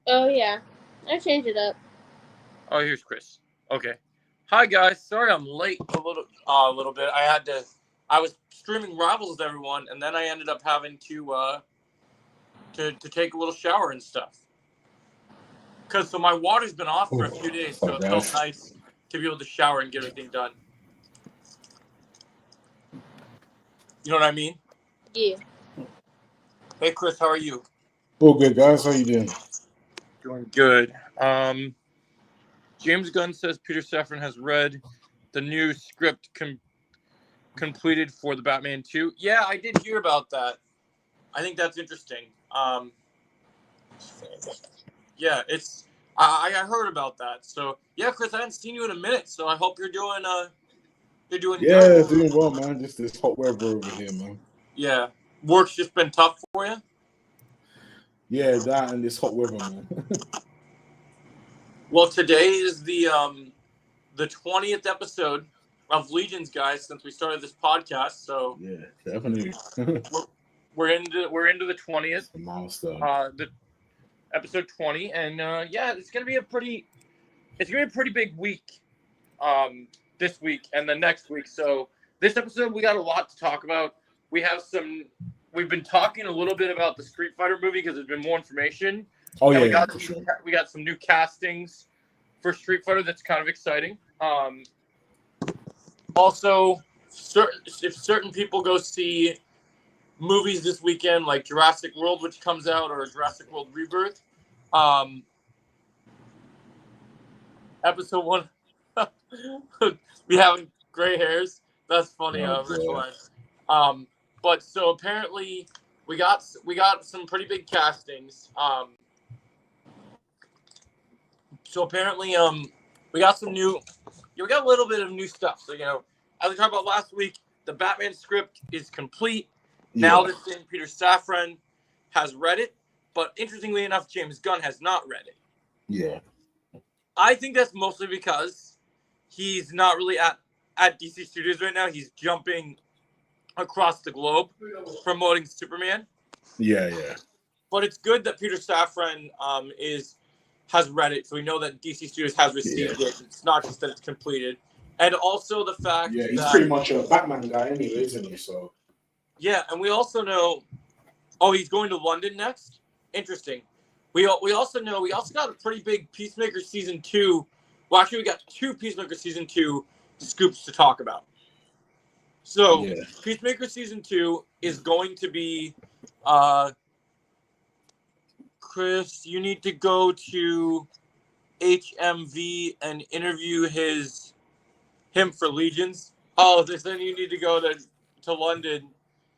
Oh yeah, I changed it up. Oh, here's Chris. Okay. Hi guys. Sorry I'm late a little bit. I was streaming Rivals with everyone, and then I ended up having to take a little shower and stuff. Cause so my water's been off for a few Oh, days, my so it felt gosh. nice to be able to shower and get everything done. You know what I mean? Yeah. Hey Chris, how are you? Oh, good guys. How you doing? Doing good. James Gunn says Peter Safran has read the new script completed for the Batman 2. Yeah, I did hear about that. I think that's interesting. Yeah, it's I heard about that. So yeah, Chris, I haven't seen you in a minute. So I hope you're doing good. Yeah, doing well, man. Just this hot weather over here, man. Yeah, work's just been tough for you. Yeah, that and this hot weather, man. Well, today is the 20th episode of Legions, guys, since we started this podcast. So Yeah, definitely. we're, we're into the 20th, It's a milestone. the episode 20, and yeah, it's gonna be a pretty big week, this week and the next week. So this episode we got a lot to talk about. We have some. We've been talking a little bit about the Street Fighter movie because there's been more information, Oh and yeah, yeah, for sure. we got some new castings for Street Fighter that's kind of exciting. Also, if certain people go see movies this weekend, like Jurassic World, which comes out, or Jurassic World Rebirth, um, episode one, we having gray hairs. That's funny, Oh Rich boy. Wise. Um, but so apparently we got some pretty big castings. So apparently we got some new, we got a little bit of new stuff. So as we talked about last week, the Batman script is complete. Now Yeah, this thing, Peter Safran has read it, but interestingly enough, James Gunn has not read it. yeah, I think that's mostly because he's not really at DC Studios right now. He's jumping across the globe promoting Superman. yeah, yeah. But it's good that Peter Safran has read it, so we know that DC Studios has Yeah. received it. It's not just that it's completed, and also the fact Yeah, he's pretty that much a Batman guy anyway, isn't he? So yeah, and we also know, oh, he's going to London next. Interesting. We also know we also got a pretty big Peacemaker season 2. Well, actually, we got 2 Peacemaker season 2 scoops to talk about. So yeah. Peacemaker season 2 is going to be, uh, Chris, you need to go to HMV and interview him for Legions. Oh, then you need to go to London.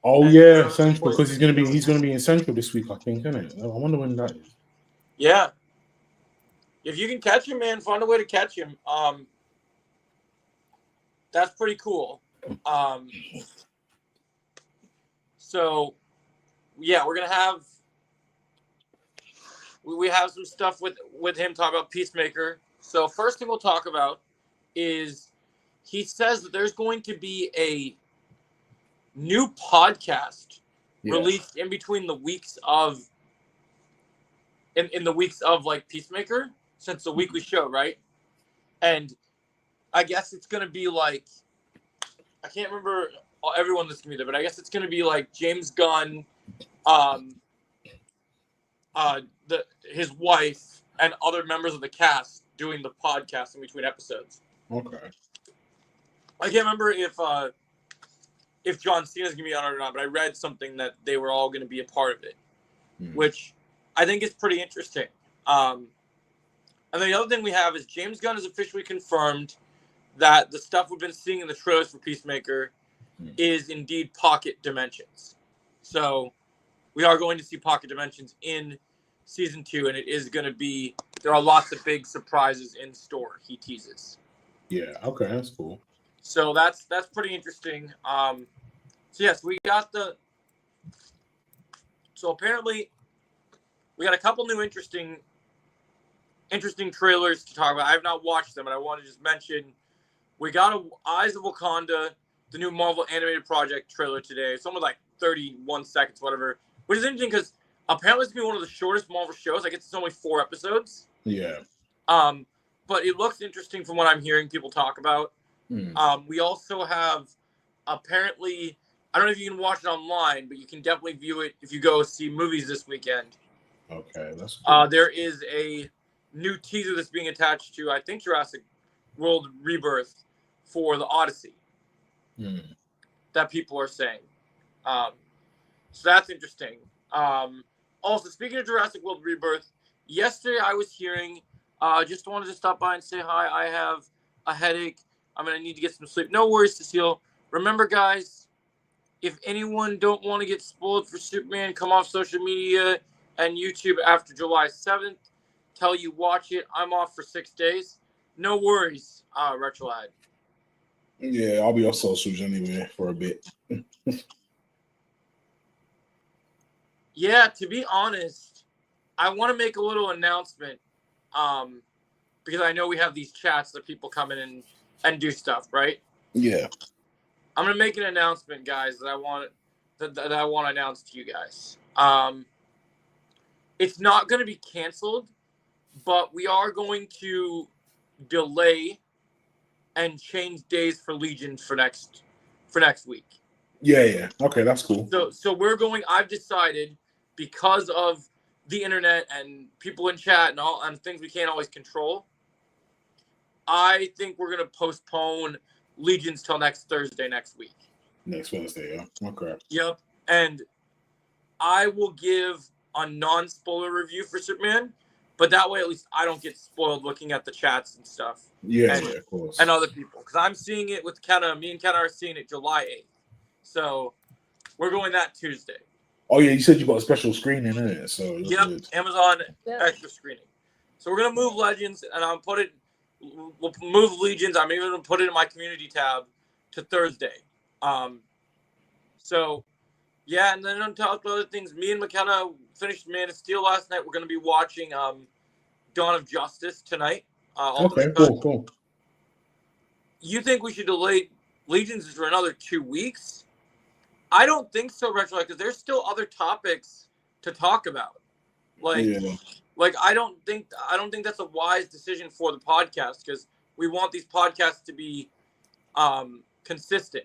Oh And yeah, Central because he's gonna be in Central this week, I think, isn't it? I wonder when that is. Yeah, if you can catch him, man, find a way to catch him. That's pretty cool. Um, so yeah, we're gonna have we have some stuff with him talk about Peacemaker. So first thing we'll talk about is he says that there's going to be a new podcast Yeah. released in between the weeks of in the weeks of like Peacemaker since the weekly show, right? And I guess it's gonna be like I can't remember everyone that's gonna be there, but I guess it's gonna be like James Gunn, um, his wife, and other members of the cast doing the podcast in between episodes. Okay. I can't remember if John Cena's gonna be on it or not, but I read something that they were all gonna be a part of it, which I think is pretty interesting. And then the other thing we have is James Gunn has officially confirmed that the stuff we've been seeing in the trailers for Peacemaker is indeed Pocket Dimensions. So we are going to see Pocket Dimensions in season 2, and it is going to be, there are lots of big surprises in store, he teases. Yeah, okay, that's cool. So that's pretty interesting. So yes, so apparently we got a couple new interesting trailers to talk about. I have not watched them, and I want to just mention we got Eyes of Wakanda, the new Marvel animated project trailer today. It's only like 31 seconds, whatever, which is interesting because Apparently, it's going to be one of the shortest Marvel shows. I guess it's only 4 episodes. Yeah. But it looks interesting from what I'm hearing people talk about. We also have, apparently, I don't know if you can watch it online, but you can definitely view it if you go see movies this weekend. Okay, that's cool. There is a new teaser that's being attached to, I think, Jurassic World Rebirth for the Odyssey that people are saying. So that's interesting. Also, speaking of Jurassic World Rebirth, yesterday I was hearing, just wanted to stop by and say hi. I have a headache. I'm going to need to get some sleep. No worries, Cecile. Remember, guys, if anyone don't want to get spoiled for Superman, come off social media and YouTube after July 7th. Tell you watch it. I'm off for 6 days. No worries, Retrolad. Yeah, I'll be off socials anyway for a bit. Yeah, to be honest, I want to make a little announcement because I know we have these chats that people come in and do stuff, right? Yeah. I'm going to make an announcement, guys, that I want to announce to you guys. It's not going to be canceled, but we are going to delay and change days for Legions for next week. Yeah. Okay, that's cool. So I've decided, because of the internet and people in chat and things we can't always control, I think we're going to postpone Legions till next Thursday next week. Next Wednesday, yeah. Okay. Yep. And I will give a non-spoiler review for Superman, but that way at least I don't get spoiled looking at the chats and stuff. Yeah, of course. And other people. Because I'm seeing it with Kenna. Me and Kenna are seeing it July 8th. So we're going that Tuesday. Oh, yeah, you said you got a special screening, innit? So yep, good. Amazon extra screening. So we're going to move Legends, and we'll move Legions. I'm even going to put it in my community tab to Thursday. So, yeah, and then on top of other things, me and McKenna finished Man of Steel last night. We're going to be watching Dawn of Justice tonight. Okay, cool. You think we should delay Legions for another 2 weeks? I don't think so, Retro, because there's still other topics to talk about. Like I don't think that's a wise decision for the podcast, because we want these podcasts to be consistent.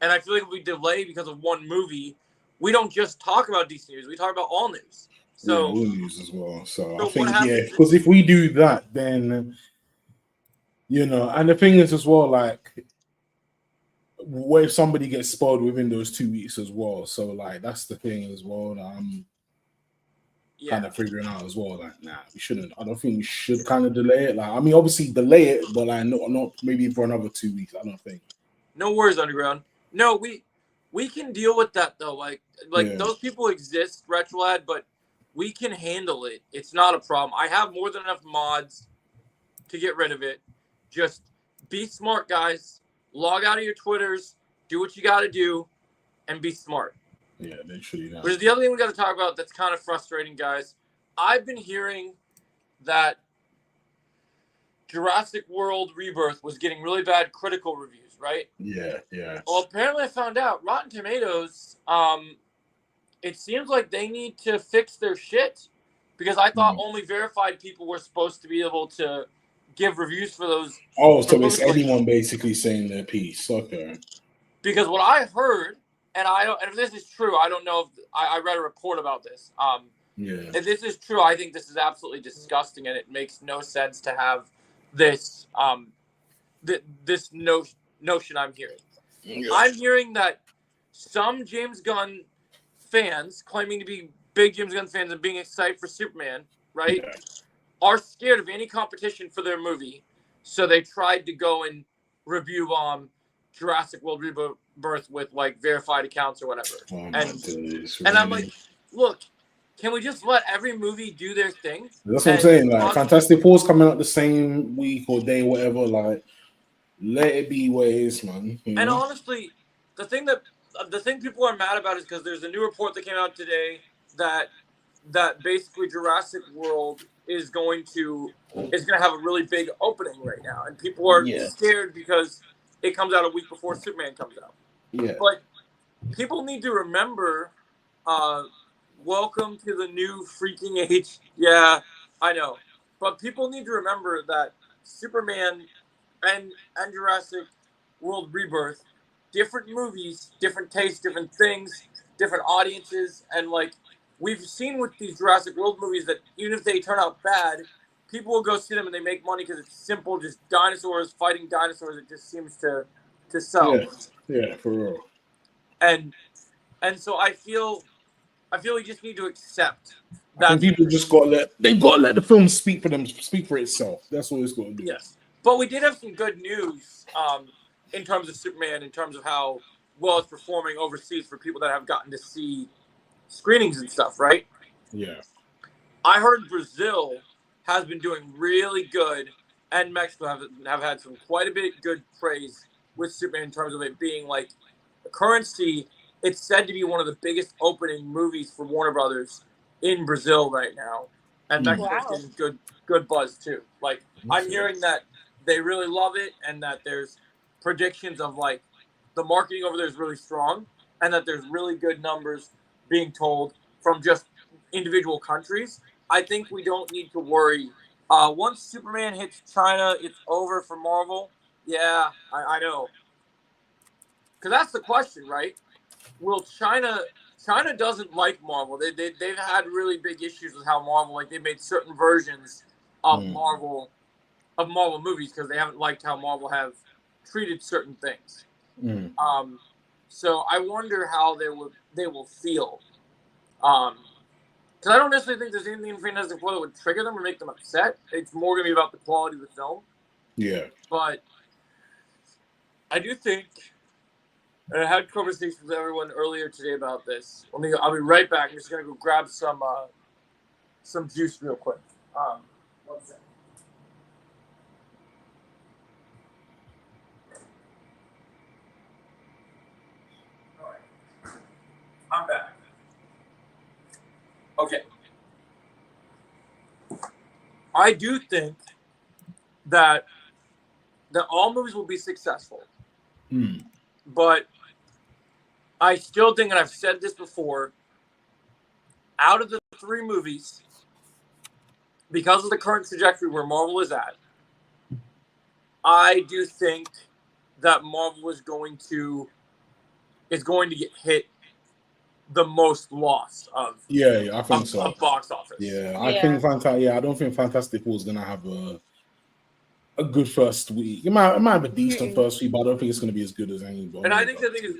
And I feel like if we delay because of one movie, we don't just talk about DC news; we talk about all news. So all news as well. So I think because if we do that, then and the thing is as well, like, what if somebody gets spoiled within those 2 weeks as well? So like that's the thing as well that I'm kind of figuring out as well. Like, nah, we shouldn't. I don't think we should kind of delay it. Like, I mean, obviously delay it, but like not maybe for another 2 weeks. I don't think. No worries, Underground. No, we can deal with that though. Like those people exist, Retrolad, but we can handle it. It's not a problem. I have more than enough mods to get rid of it. Just be smart, guys. Log out of your Twitters, do what you got to do, and be smart. Yeah, make sure you know. But the other thing we got to talk about that's kind of frustrating, guys. I've been hearing that Jurassic World Rebirth was getting really bad critical reviews, right? Yeah. Well, apparently I found out Rotten Tomatoes, it seems like they need to fix their shit, because I thought only verified people were supposed to be able to give reviews for those. Oh, so it's anyone basically saying their piece. Okay. Because what I heard, and if this is true, I don't know if I read a report about this. If this is true, I think this is absolutely disgusting, and it makes no sense to have this this notion I'm hearing. Yeah. I'm hearing that some James Gunn fans, claiming to be big James Gunn fans and being excited for Superman, right, are scared of any competition for their movie, so they tried to go and review Jurassic World Rebirth with like verified accounts or whatever. And I'm like, look, can we just let every movie do their thing? That's what I'm saying. Like, Fantastic Four's coming out the same week or day, whatever. Like, let it be what it is, man. And honestly, the thing people are mad about is because there's a new report that came out today that basically Jurassic World is going to have a really big opening right now, and people are scared because it comes out a week before Superman comes out. Yeah. But people need to remember welcome to the new freaking age. Yeah, I know. But people need to remember that Superman and Jurassic World Rebirth, different movies, different tastes, different things, different audiences, and like we've seen with these Jurassic World movies that even if they turn out bad, people will go see them and they make money because it's simple, just dinosaurs fighting dinosaurs. It just seems to sell. Yeah, for real. And so I feel we just need to accept that. I think people just got to let the film speak for itself. That's all it's got to do. Yes, but we did have some good news in terms of Superman, in terms of how well it's performing overseas for people that have gotten to see screenings and stuff, right? Yeah. I heard Brazil has been doing really good, and Mexico have had some quite a bit good praise with Superman in terms of it being like a currency. It's said to be one of the biggest opening movies for Warner Brothers in Brazil right now, and Mexico's getting good buzz too. Like I'm hearing that they really love it, and that there's predictions of like the marketing over there is really strong, and that there's really good numbers being told from just individual countries. I think we don't need to worry. Once Superman hits China, it's over for Marvel. Yeah, I know. Because that's the question, right? Will China doesn't like Marvel. They've had really big issues with how Marvel, like they made certain versions of Marvel movies because they haven't liked how Marvel have treated certain things. So I wonder how they will feel. Because I don't necessarily think there's anything in Fantastic Four that would trigger them or make them upset. It's more going to be about the quality of the film. Yeah. But I do think, and I had conversations with everyone earlier today about this. I'll be right back. I'm just going to go grab some juice real quick. 1 second. All right. I'm back. Okay. I do think that all movies will be successful. But I still think, and I've said this before, out of the 3 movies, because of the current trajectory where Marvel is at, I do think that Marvel is going to get hit the most loss of I think so. Of box office. I don't think Fantastic Four is gonna have a good first week. It might have a decent first week, but I don't think it's gonna be as good as anybody. And I think the thing is,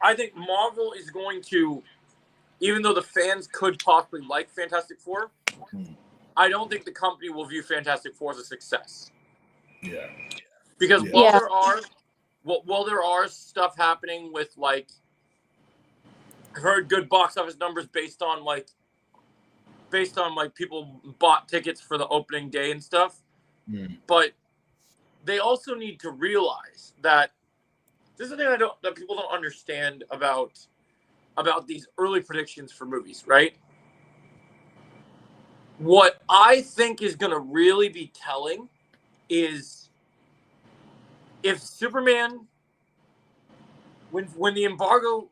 I think Marvel is going to, even though the fans could possibly like Fantastic Four, I don't think the company will view Fantastic Four as a success. Yeah. Because while there are stuff happening with like, I've heard good box office numbers based on people bought tickets for the opening day and stuff. But they also need to realize that this is the thing that people don't understand about these early predictions for movies, right? What I think is going to really be telling is if Superman, when the embargo,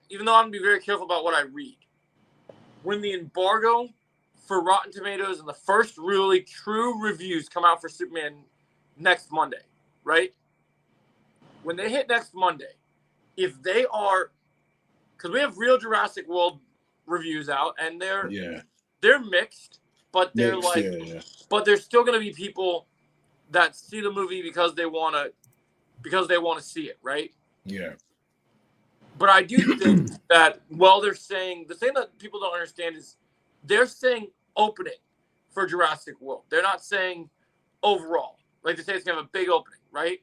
even though I'm going to be very careful about what I read, when the embargo for Rotten Tomatoes and the first really true reviews come out for Superman next Monday, right? When they hit next Monday, if they are, because we have real Jurassic World reviews out, and they're mixed, but they're but there's still going to be people that see the movie because they want to see it, right? Yeah. But I do think that they're saying, the thing that people don't understand is they're saying opening for Jurassic World. They're not saying overall. Like they say it's going to have a big opening, right?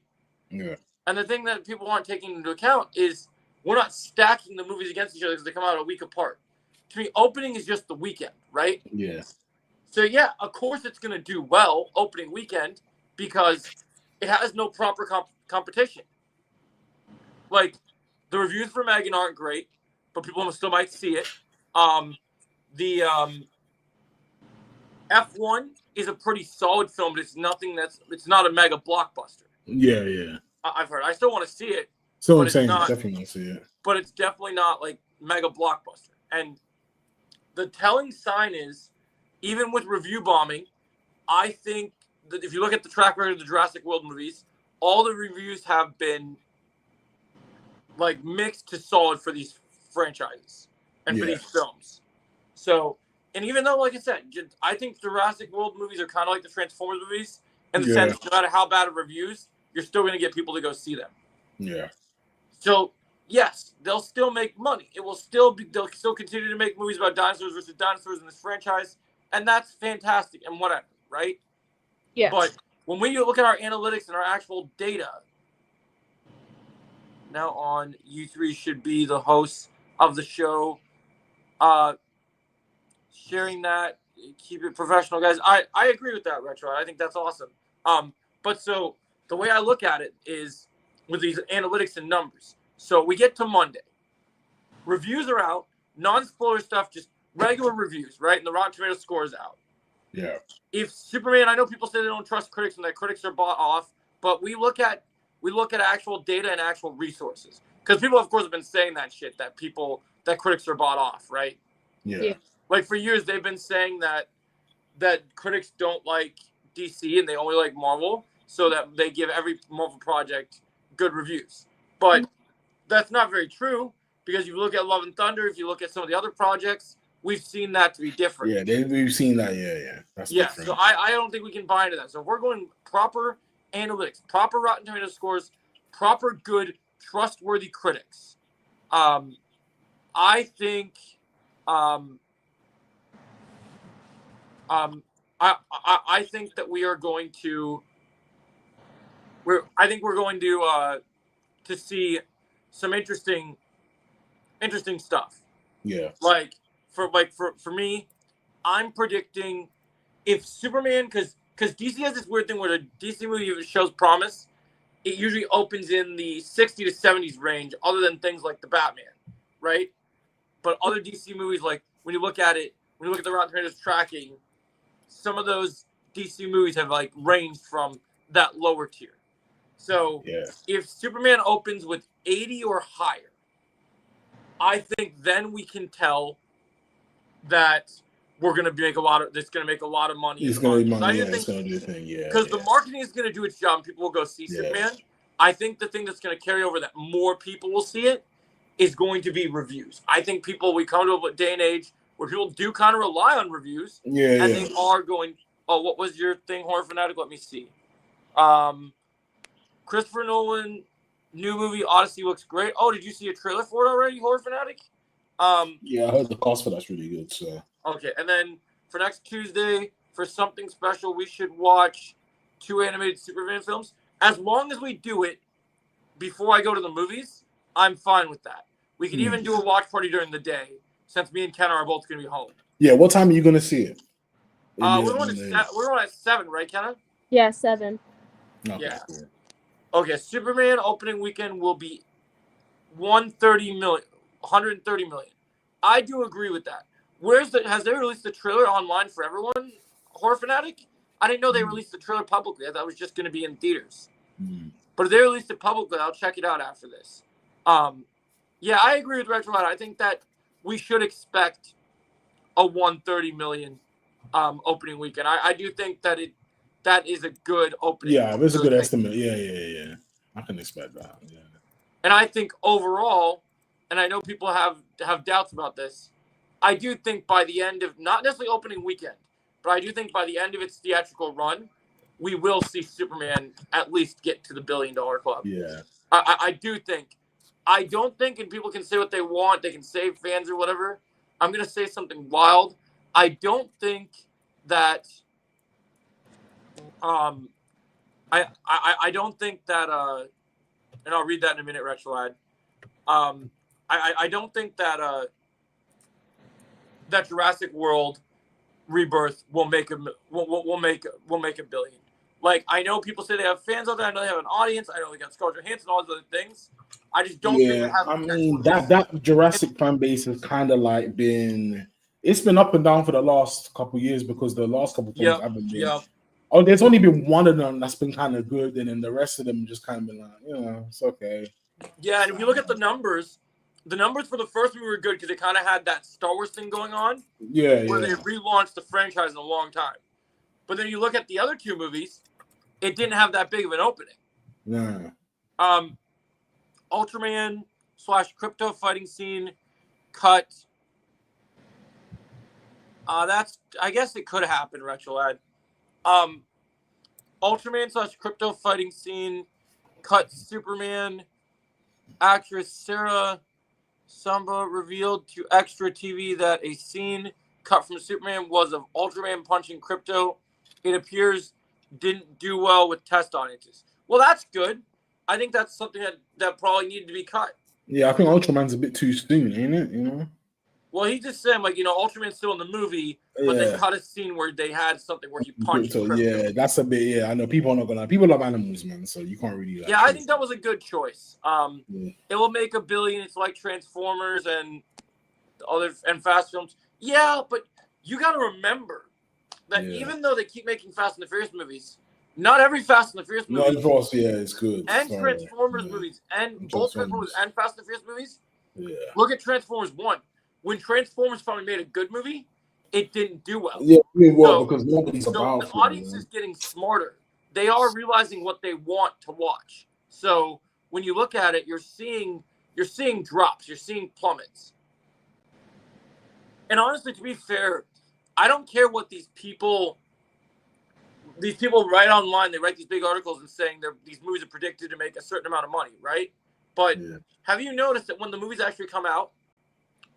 Yeah. And the thing that people aren't taking into account is we're not stacking the movies against each other because they come out a week apart. To me, opening is just the weekend, right? Yeah. So, yeah, of course it's going to do well opening weekend because it has no proper competition. Like, the reviews for Megan aren't great, but people still might see it. The F1 is a pretty solid film, but it's not a mega blockbuster. Yeah. I've heard. I still want to see it. So I'm saying definitely want to see it. But it's definitely not like mega blockbuster. And the telling sign is, even with review bombing, I think that if you look at the track record of the Jurassic World movies, all the reviews have been like mixed to solid for these franchises and for these films. So, and even though, like I said, I think Jurassic World movies are kind of like the Transformers movies in the sense, no matter how bad of reviews, you're still going to get people to go see them. Yeah. So, yes, they'll still make money. They'll still continue to make movies about dinosaurs versus dinosaurs in this franchise, and that's fantastic and whatever, right? Yeah. But when we look at our analytics and our actual data, now on, you three should be the hosts of the show. Sharing that, keep it professional, guys. I agree with that, Retro. I think that's awesome. But so the way I look at it is with these analytics and numbers. So we get to Monday. Reviews are out, non-spoiler stuff, just regular reviews, right? And the Rotten Tomatoes score is out. Yeah. If Superman, I know people say they don't trust critics and that critics are bought off, but we look at actual data and actual resources. Because people, of course, have been saying that shit, that critics are bought off, right? Yeah. Like for years, they've been saying that critics don't like DC and they only like Marvel, so that they give every Marvel project good reviews. But that's not very true, because if you look at Love and Thunder, if you look at some of the other projects, we've seen that to be different. Yeah, we've seen that. Yeah. That's different. So I don't think we can buy into that. So if we're going proper analytics, proper Rotten Tomatoes scores, proper good, trustworthy critics, I think I think that we are going to we're going to see some interesting stuff. Yeah. Like for me, I'm predicting if Superman, because DC has this weird thing where the DC movie, if it shows promise, it usually opens in the 60 to 70s range, other than things like the Batman, right? But other DC movies, like when you look at the Rotten Tomatoes tracking, some of those DC movies have like ranged from that lower tier. So if Superman opens with 80 or higher, I think then we can tell that we're going to make a lot of. It's going to make a lot of money. It's going to be money. It's going to do the thing. Yeah. Because the marketing is going to do its job. And people will go see Superman. I think the thing that's going to carry over that more people will see it is going to be reviews. I think we come to a day and age where people do kind of rely on reviews. Yeah. And they are going. Oh, what was your thing, Horror Fanatic? Let me see. Christopher Nolan new movie Odyssey looks great. Oh, did you see a trailer for it already, Horror Fanatic? Yeah, I heard the cost for that's really good. So okay, and then for next Tuesday, for something special, we should watch 2 animated Superman films. As long as we do it before I go to the movies, I'm fine with that. We can even do a watch party during the day, since me and Ken are both going to be home. Yeah, what time are you going to see it? We're on at 7, right, Kenna? Yeah, 7. Okay, yeah. Cool. Okay, Superman opening weekend will be 130 million. I do agree with that. Has they released the trailer online for everyone, Horror Fanatic? I didn't know they released the trailer publicly. I thought it was just going to be in theaters. But if they released it publicly, I'll check it out after this. Yeah, I agree with Retro. I think that we should expect a 130 million opening weekend. I do think that that is a good opening. Yeah, it's a good estimate. Yeah. I can expect that. Yeah. And I think overall, and I know people have doubts about this, I do think by the end of, not necessarily opening weekend, but I do think by the end of its theatrical run, we will see Superman at least get to the $1 billion club. Yeah. I do think. I don't think, and people can say what they want, they can say fans or whatever. I'm going to say something wild. I don't think that I don't think that and I'll read that in a minute, Retrolad. I don't think that that Jurassic World Rebirth will make $1 billion. Like, I know people say they have fans out there. I know they have an audience. I know they got Scarlett Johansson, all those other things. I just don't think they have. I mean, that Jurassic fan base has kind of like been. It's been up and down for the last couple of years because the last couple of times haven't been. Yep. Oh, there's only been one of them that's been kind of good, and then the rest of them just kind of been like, it's okay. Yeah, and if you look at the numbers, the numbers for the first movie were good because it kind of had that Star Wars thing going on. Yeah, where they relaunched the franchise in a long time. But then you look at the other two movies, it didn't have that big of an opening. Nah. Ultraman / crypto fighting scene cut. I guess it could happen, Retrolad. Ultraman / crypto fighting scene cut Superman. Actress Sarah Samba revealed to Extra TV that a scene cut from Superman was of Ultraman punching Crypto. It appears didn't do well with test audiences. Well, that's good. I think that's something that probably needed to be cut. Yeah, I think Ultraman's a bit too soon, ain't it? You know. Well, he just said, like, Ultraman's still in the movie, but they cut a scene where they had something where he punched Crypto. Yeah, that's a bit. Yeah, I know people are not gonna. People love animals, man. So you can't really. Yeah, I think that was a good choice. It will make $1 billion. It's like Transformers and Fast films. Yeah, but you got to remember that even though they keep making Fast and the Furious movies, not every Fast and the Furious movie. It's good. And Transformers movies, and both Transformers and Fast and the Furious movies. Yeah. Look at Transformers 1. When Transformers finally made a good movie, it didn't do well. Yeah, because nobody's about it. The audience is getting smarter. They are realizing what they want to watch. So when you look at it, you're seeing drops, you're seeing plummets. And honestly, to be fair, I don't care what these people write online. They write these big articles and saying these movies are predicted to make a certain amount of money, right? But have you noticed that when the movies actually come out,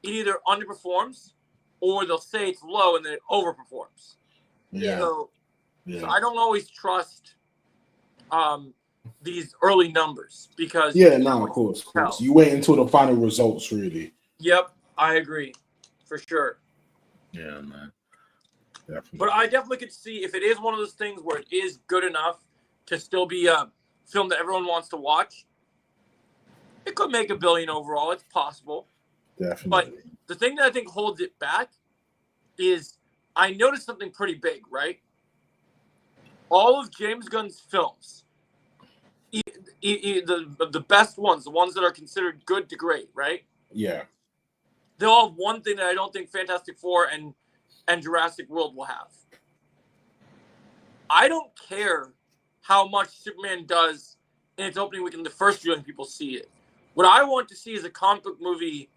it either underperforms or they'll say it's low and then it overperforms. Yeah. So I don't always trust these early numbers because of course. You wait until the final results, really. Yep, I agree, for sure. Yeah, man. Definitely. But I definitely could see if it is one of those things where it is good enough to still be a film that everyone wants to watch. It could make $1 billion overall. It's possible. Definitely. But the thing that I think holds it back is I noticed something pretty big, right? All of James Gunn's films, the best ones, the ones that are considered good to great, right? Yeah. They all have one thing that I don't think Fantastic Four and Jurassic World will have. I don't care how much Superman does in its opening weekend, the first viewing people see it. What I want to see is a comic book movie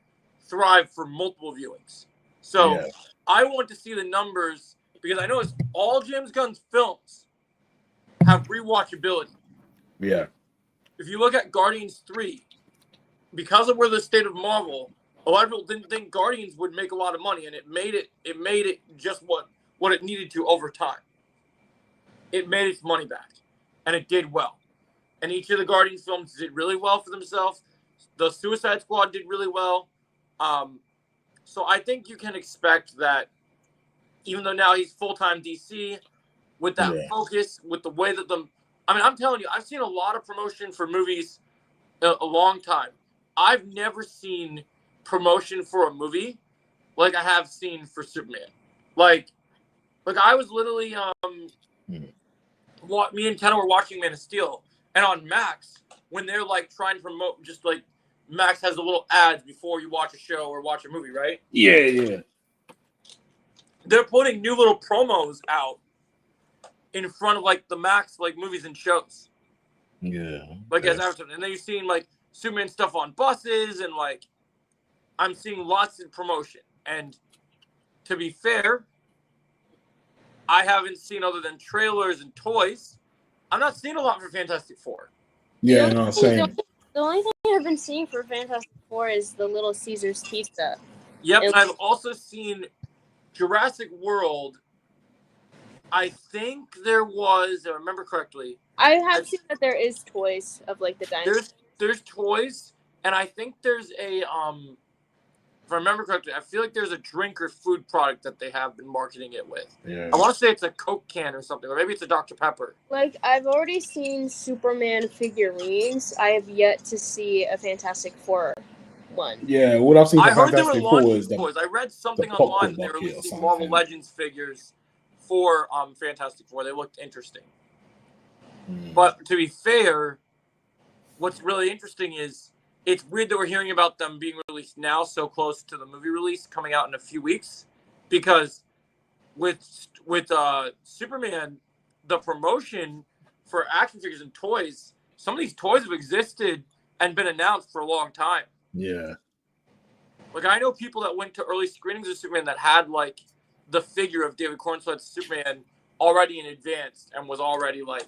thrive for multiple viewings. So I want to see the numbers because I know it's all James Gunn's films have rewatchability. Yeah. If you look at Guardians 3, because of where the state of Marvel, a lot of people didn't think Guardians would make a lot of money, and it made it just what it needed to over time. It made its money back, and it did well. And each of the Guardians films did really well for themselves. The Suicide Squad did really well. So I think you can expect that, even though now he's full-time DC, with that focus, with the way that I'm telling you, I've seen a lot of promotion for movies a long time. I've never seen promotion for a movie like I have seen for Superman. Like I was literally, me and Kenna were watching Man of Steel, and on Max, when they're like trying to promote, just like Max has the little ads before you watch a show or watch a movie, right? Yeah. They're putting new little promos out in front of like the Max like movies and shows. Yeah. Like as advertising. And then you're seeing like Superman stuff on buses and like I'm seeing lots of promotion. And to be fair, I haven't seen other than trailers and toys. I'm not seeing a lot for Fantastic Four. Yeah, no, same. The only thing I've been seeing for Fantastic Four is the Little Caesars pizza. Yep, and I've also seen Jurassic World. I think there was, if I remember correctly. I have seen that there is toys of like the dinosaurs. There's toys, and I think there's a if I remember correctly, I feel like there's a drink or food product that they have been marketing it with. Yeah. I want to say it's a Coke can or something, or maybe it's a Dr. Pepper. Like, I've already seen Superman figurines. I have yet to see a Fantastic Four one. Yeah, what I've seen for Fantastic Four is toys. I read something online that they were releasing Marvel Legends figures for Fantastic Four. They looked interesting. But to be fair, what's really interesting is it's weird that we're hearing about them being released now, so close to the movie release coming out in a few weeks, because with Superman, the promotion for action figures and toys, some of these toys have existed and been announced for a long time. Yeah. Like, I know people that went to early screenings of Superman that had, like, the figure of David Cornsweet's Superman already in advance and was already, like,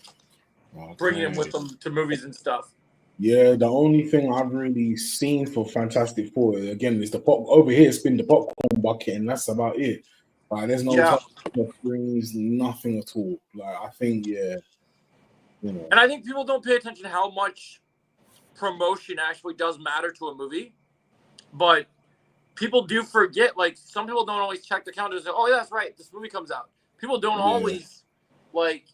bringing him with them to movies and stuff. Yeah, the only thing I've really seen for Fantastic Four, again, is the pop. Over here, it's been the popcorn bucket, and that's about it. Like, there's no screens, nothing at all. Like, I think, you know. And I think people don't pay attention to how much promotion actually does matter to a movie, but people do forget. Like, some people don't always check the calendar and say, "Oh, yeah, that's right, this movie comes out." People don't always, like.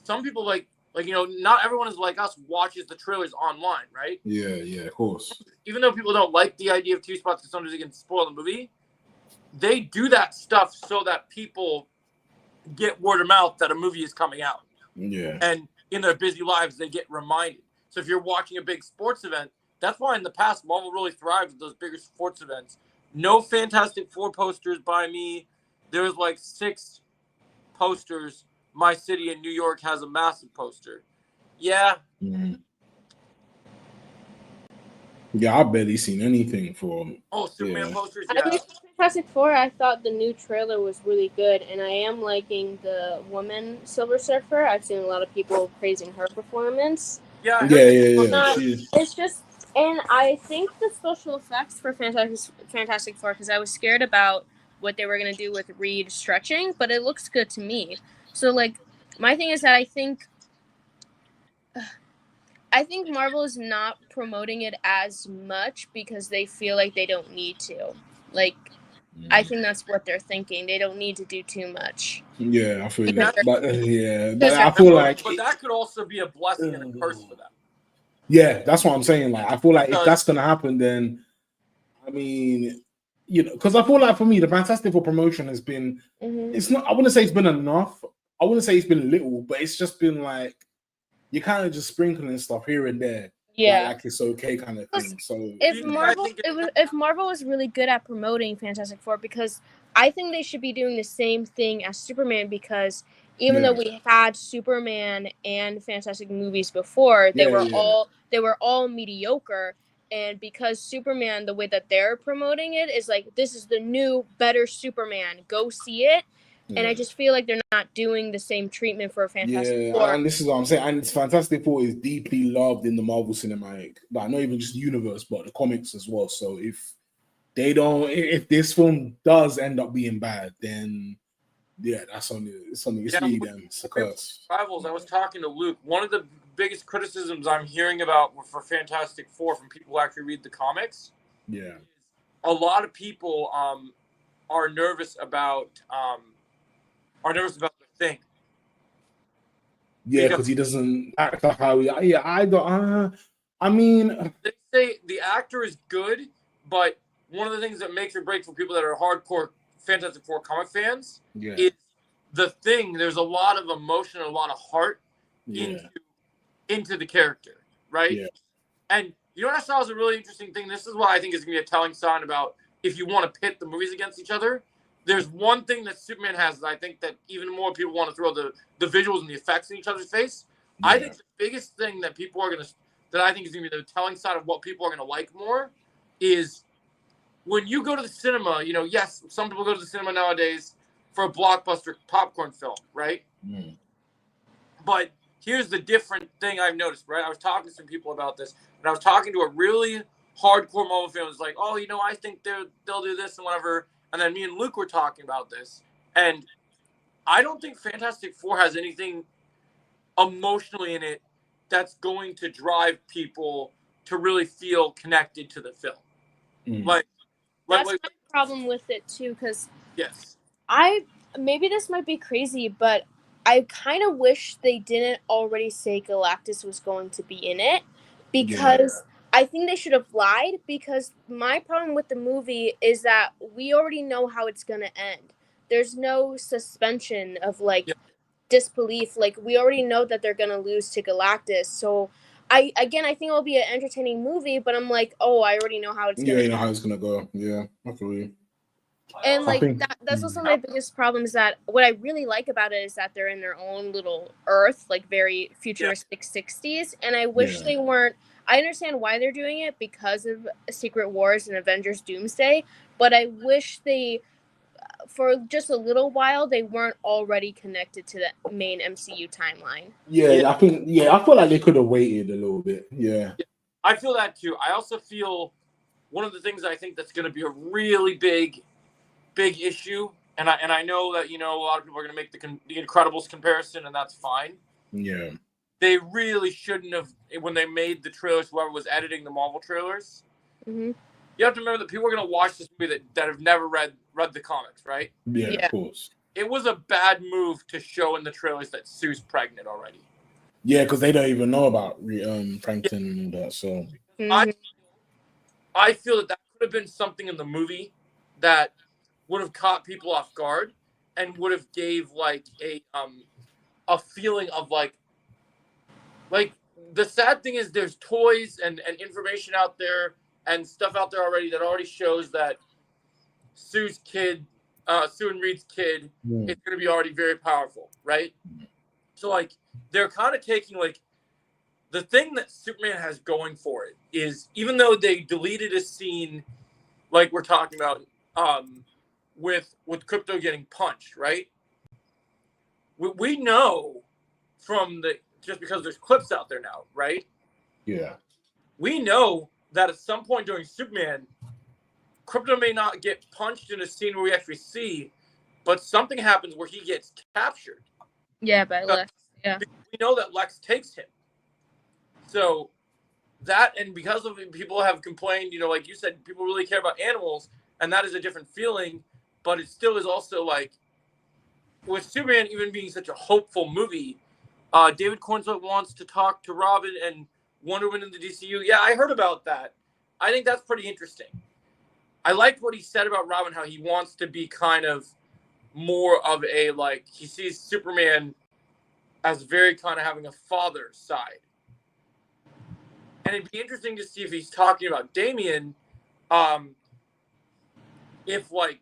Some people like you know, not everyone is like us, watches the trailers online, right? Yeah, of course. Even though people don't like the idea of two spots because sometimes it can spoil the movie, they do that stuff so that people get word of mouth that a movie is coming out. Yeah. And in their busy lives, they get reminded. So if you're watching a big sports event, that's why in the past, Marvel really thrived with those bigger sports events. No Fantastic Four posters by me. There was like 6 posters. My city in New York has a massive poster. Yeah. Mm. Yeah, I've barely seen anything from. Superman posters. Yeah. I mean, Fantastic Four, I thought the new trailer was really good, and I am liking the woman Silver Surfer. I've seen a lot of people praising her performance. Yeah. It's just, and I think the special effects for Fantastic Four, because I was scared about what they were going to do with Reed stretching, but it looks good to me. So, like, my thing is that I think Marvel is not promoting it as much because they feel like they don't need to. Like, I think that's what they're thinking. They don't need to do too much. Yeah, I feel that. But I feel like. But that could also be a blessing and a curse for them. Yeah, that's what I'm saying. Like, I feel like if that's gonna happen, then I mean, you know, because I feel like for me, the Fantastic Four promotion has been. It's not. I wouldn't say it's been enough. I wouldn't say it's been little, but it's just been like you're kind of just sprinkling stuff here and there. Yeah, like it's okay kind of thing. So if Marvel was really good at promoting Fantastic Four, because I think they should be doing the same thing as Superman, because even though we had Superman and Fantastic movies before, they were all mediocre. And because Superman, the way that they're promoting it is like, this is the new, better Superman. Go see it. Yeah. And I just feel like they're not doing the same treatment for Fantastic Four. And this is what I'm saying. And Fantastic Four is deeply loved in the Marvel Cinematic, like not even just universe, but the comics as well. So if this film does end up being bad, then it's me then. It's a curse. Rivals. I was talking to Luke. One of the biggest criticisms I'm hearing about for Fantastic Four from people who actually read the comics. Yeah. A lot of people are nervous about the Thing. Yeah, because he doesn't act like how he. Yeah, I don't. I mean, they say the actor is good, but one of the things that makes or breaks for people that are hardcore Fantastic Four comic fans is the Thing. There's a lot of emotion, and a lot of heart into the character, right? Yeah. And you know what I saw was a really interesting thing. This is what I think is going to be a telling sign about if you want to pit the movies against each other. There's one thing that Superman has that I think that even more people want to throw the visuals and the effects in each other's face. Yeah. I think the biggest thing that people are that I think is going to be the telling side of what people are going to like more is when you go to the cinema, you know, yes, some people go to the cinema nowadays for a blockbuster popcorn film, right? Mm. But here's the different thing I've noticed, right? I was talking to some people about this, and I was talking to a really hardcore Marvel fan who's like, oh, you know, I think they'll do this and whatever. And then me and Luke were talking about this. And I don't think Fantastic Four has anything emotionally in it that's going to drive people to really feel connected to the film. Mm. That's my problem with it, too, because yes, maybe this might be crazy, but I kind of wish they didn't already say Galactus was going to be in it, because I think they should have lied, because my problem with the movie is that we already know how it's going to end. There's no suspension of, disbelief. Like, we already know that they're going to lose to Galactus. So I think it'll be an entertaining movie, but I'm like, oh, I already know how it's gonna. You know how it's gonna go. Yeah, absolutely. And like that's also my biggest problem is that what I really like about it is that they're in their own little Earth, like very futuristic 60s. And I wish they weren't. I understand why they're doing it because of Secret Wars and Avengers Doomsday, but I wish they, for just a little while, they weren't already connected to the main MCU timeline. Yeah, I think. Yeah, I feel like they could have waited a little bit. Yeah, I feel that too. I also feel one of the things I think that's going to be a really big issue, and I know that a lot of people are going to make the Incredibles comparison, and that's fine. Yeah, they really shouldn't have, when they made the trailers. Whoever was editing the Marvel trailers, you have to remember that people are going to watch this movie that have never read the comics, right? Yeah, of course. It was a bad move to show in the trailers that Sue's pregnant already. Yeah, because they don't even know about Frankton and that. So I feel that could have been something in the movie that would have caught people off guard and would have gave like a feeling of like the sad thing is there's toys and information out there and stuff out there already that already shows that Sue and Reed's kid is going to be already very powerful, right? So like they're kind of taking like the thing that Superman has going for it is, even though they deleted a scene like we're talking about with Krypto getting punched, right? We know from just because there's clips out there now, right? Yeah. We know that at some point during Superman, Krypto may not get punched in a scene where we actually see, but something happens where he gets captured. Yeah, by Lex. Yeah. We know that Lex takes him. So that, and because of it, people have complained, like you said, people really care about animals, and that is a different feeling, but it still is also like, with Superman even being such a hopeful movie, David Cornswell wants to talk to Robin and Wonder Woman in the DCU. Yeah, I heard about that. I think that's pretty interesting. I liked what he said about Robin, how he wants to be kind of more of a, like, he sees Superman as very kind of having a father side. And it'd be interesting to see if he's talking about Damian, if, like,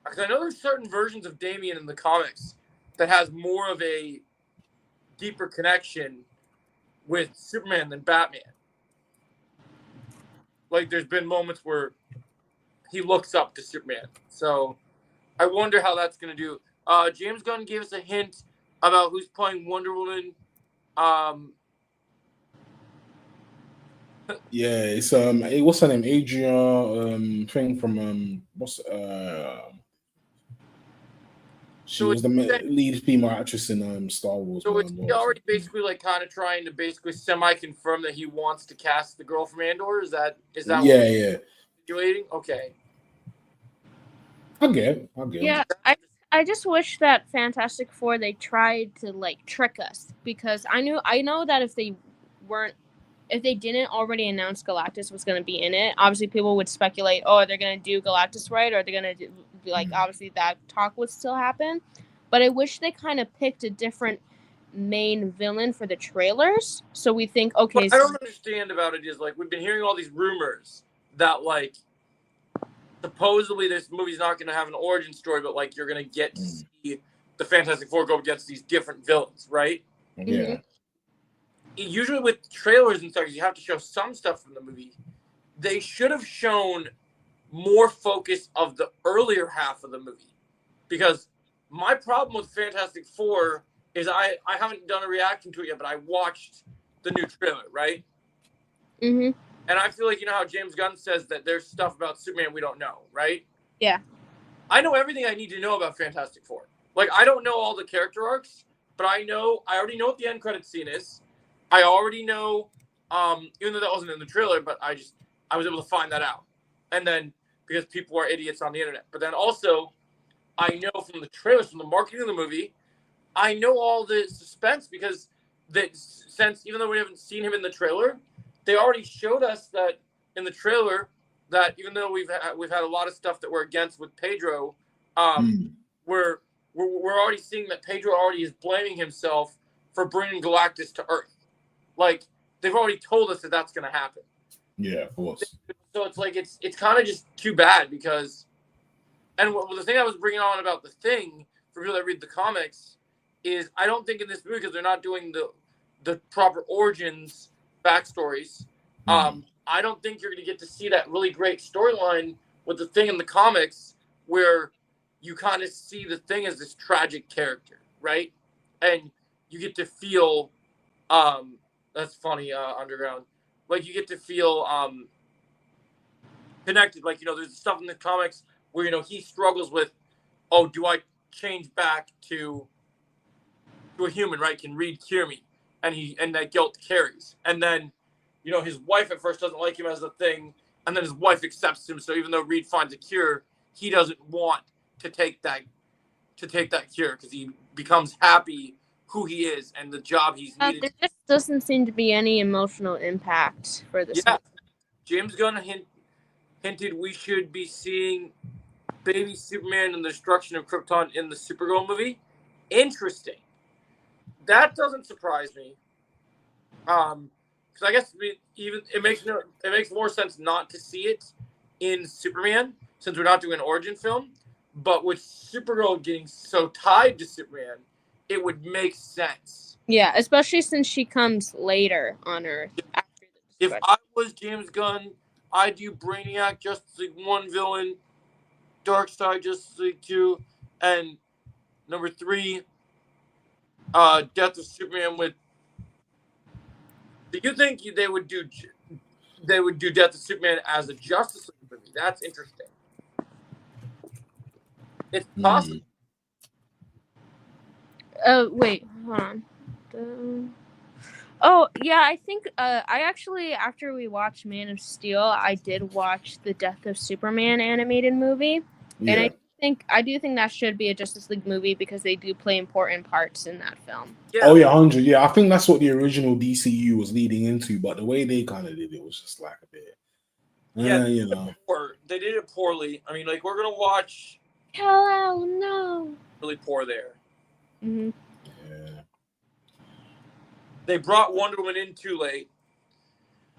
because I know there's certain versions of Damian in the comics that has more of a deeper connection with Superman than Batman. Like, there's been moments where he looks up to Superman. So I wonder how that's going to do. James Gunn gave us a hint about who's playing Wonder Woman. Yeah, it's what's her name? Adria thing from she was the lead female actress in Star Wars. So is he already basically like kind of trying to basically semi-confirm that he wants to cast the girl from Andor? Is that yeah. Okay. I get it. Yeah, I just wish that Fantastic Four, they tried to like trick us, because I know that if they didn't already announce Galactus was going to be in it, obviously people would speculate, oh, are they going to do Galactus right? Or are they going to do, like, obviously that talk would still happen. But I wish they kind of picked a different main villain for the trailers. So we think, okay. What I don't understand about it is, like, we've been hearing all these rumors that, like, supposedly this movie's not going to have an origin story, but, like, you're going to get to see the Fantastic Four go against these different villains, right? Yeah. Mm-hmm. Usually with trailers and stuff, you have to show some stuff from the movie. They should have shown more focus of the earlier half of the movie. Because my problem with Fantastic Four is I haven't done a reaction to it yet, but I watched the new trailer, right? Mm-hmm. And I feel like, you know how James Gunn says that there's stuff about Superman we don't know, right? Yeah. I know everything I need to know about Fantastic Four. Like, I don't know all the character arcs, but I already know what the end credit scene is. I already know, even though that wasn't in the trailer, but I was able to find that out. And then, because people are idiots on the internet. But then also, I know from the trailers, from the marketing of the movie, I know all the suspense, because since, even though we haven't seen him in the trailer, they already showed us that in the trailer, that even though we've had a lot of stuff that we're against with Pedro, we're already seeing that Pedro already is blaming himself for bringing Galactus to Earth. Like, they've already told us that that's going to happen. Yeah, of course. So it's like it's kind of just too bad because, and the thing I was bringing on about the Thing for people that read the comics is I don't think in this movie, because they're not doing the proper origins backstories. I don't think you're going to get to see that really great storyline with the Thing in the comics where you kind of see the Thing as this tragic character, right? And you get to feel, that's funny, Underground. Like, you get to feel connected. Like, there's stuff in the comics where, he struggles with, oh, do I change back to a human, right? Can Reed cure me? And that guilt carries. And then, his wife at first doesn't like him as the Thing, and then his wife accepts him. So even though Reed finds a cure, he doesn't want to take that cure because he becomes happy who he is and the job he's needed. There just doesn't seem to be any emotional impact for this. Yeah, James Gunn hinted we should be seeing baby Superman and the destruction of Krypton in the Supergirl movie. Interesting. That doesn't surprise me. Because I guess it makes more sense not to see it in Superman since we're not doing an origin film. But with Supergirl getting so tied to Superman, it would make sense. Yeah, especially since she comes later on Earth. If I was James Gunn, I'd do Brainiac, Justice League 1 villain, Darkseid, Justice League 2, and number 3, Death of Superman with. Do you think they would do Death of Superman as a Justice League movie? That's interesting. It's possible. Wait, hold on. Oh, yeah, I think I actually, after we watched Man of Steel, I did watch the Death of Superman animated movie. Yeah. And I do think that should be a Justice League movie because they do play important parts in that film. Yeah. Oh, yeah, 100. Yeah, I think that's what the original DCU was leading into, but the way they kind of did it was just like a bit, They did it poorly. I mean, like, we're going to watch... Hello, no. Really poor there. Mm-hmm. Yeah. They brought Wonder Woman in too late.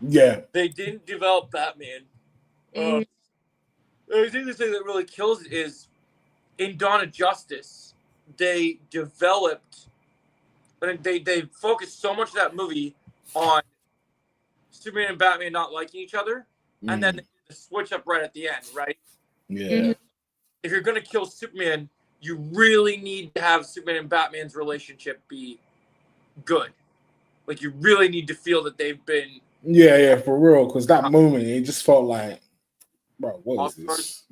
Yeah. They didn't develop Batman. I think the thing that really kills it is in Dawn of Justice, they developed, and they focused so much of that movie on Superman and Batman not liking each other, and then they switch up right at the end, right? Yeah. Mm-hmm. If you're going to kill Superman, you really need to have Superman and Batman's relationship be good. Like, you really need to feel that they've been... Yeah, for real. Because that moment, it just felt like, bro, what is this?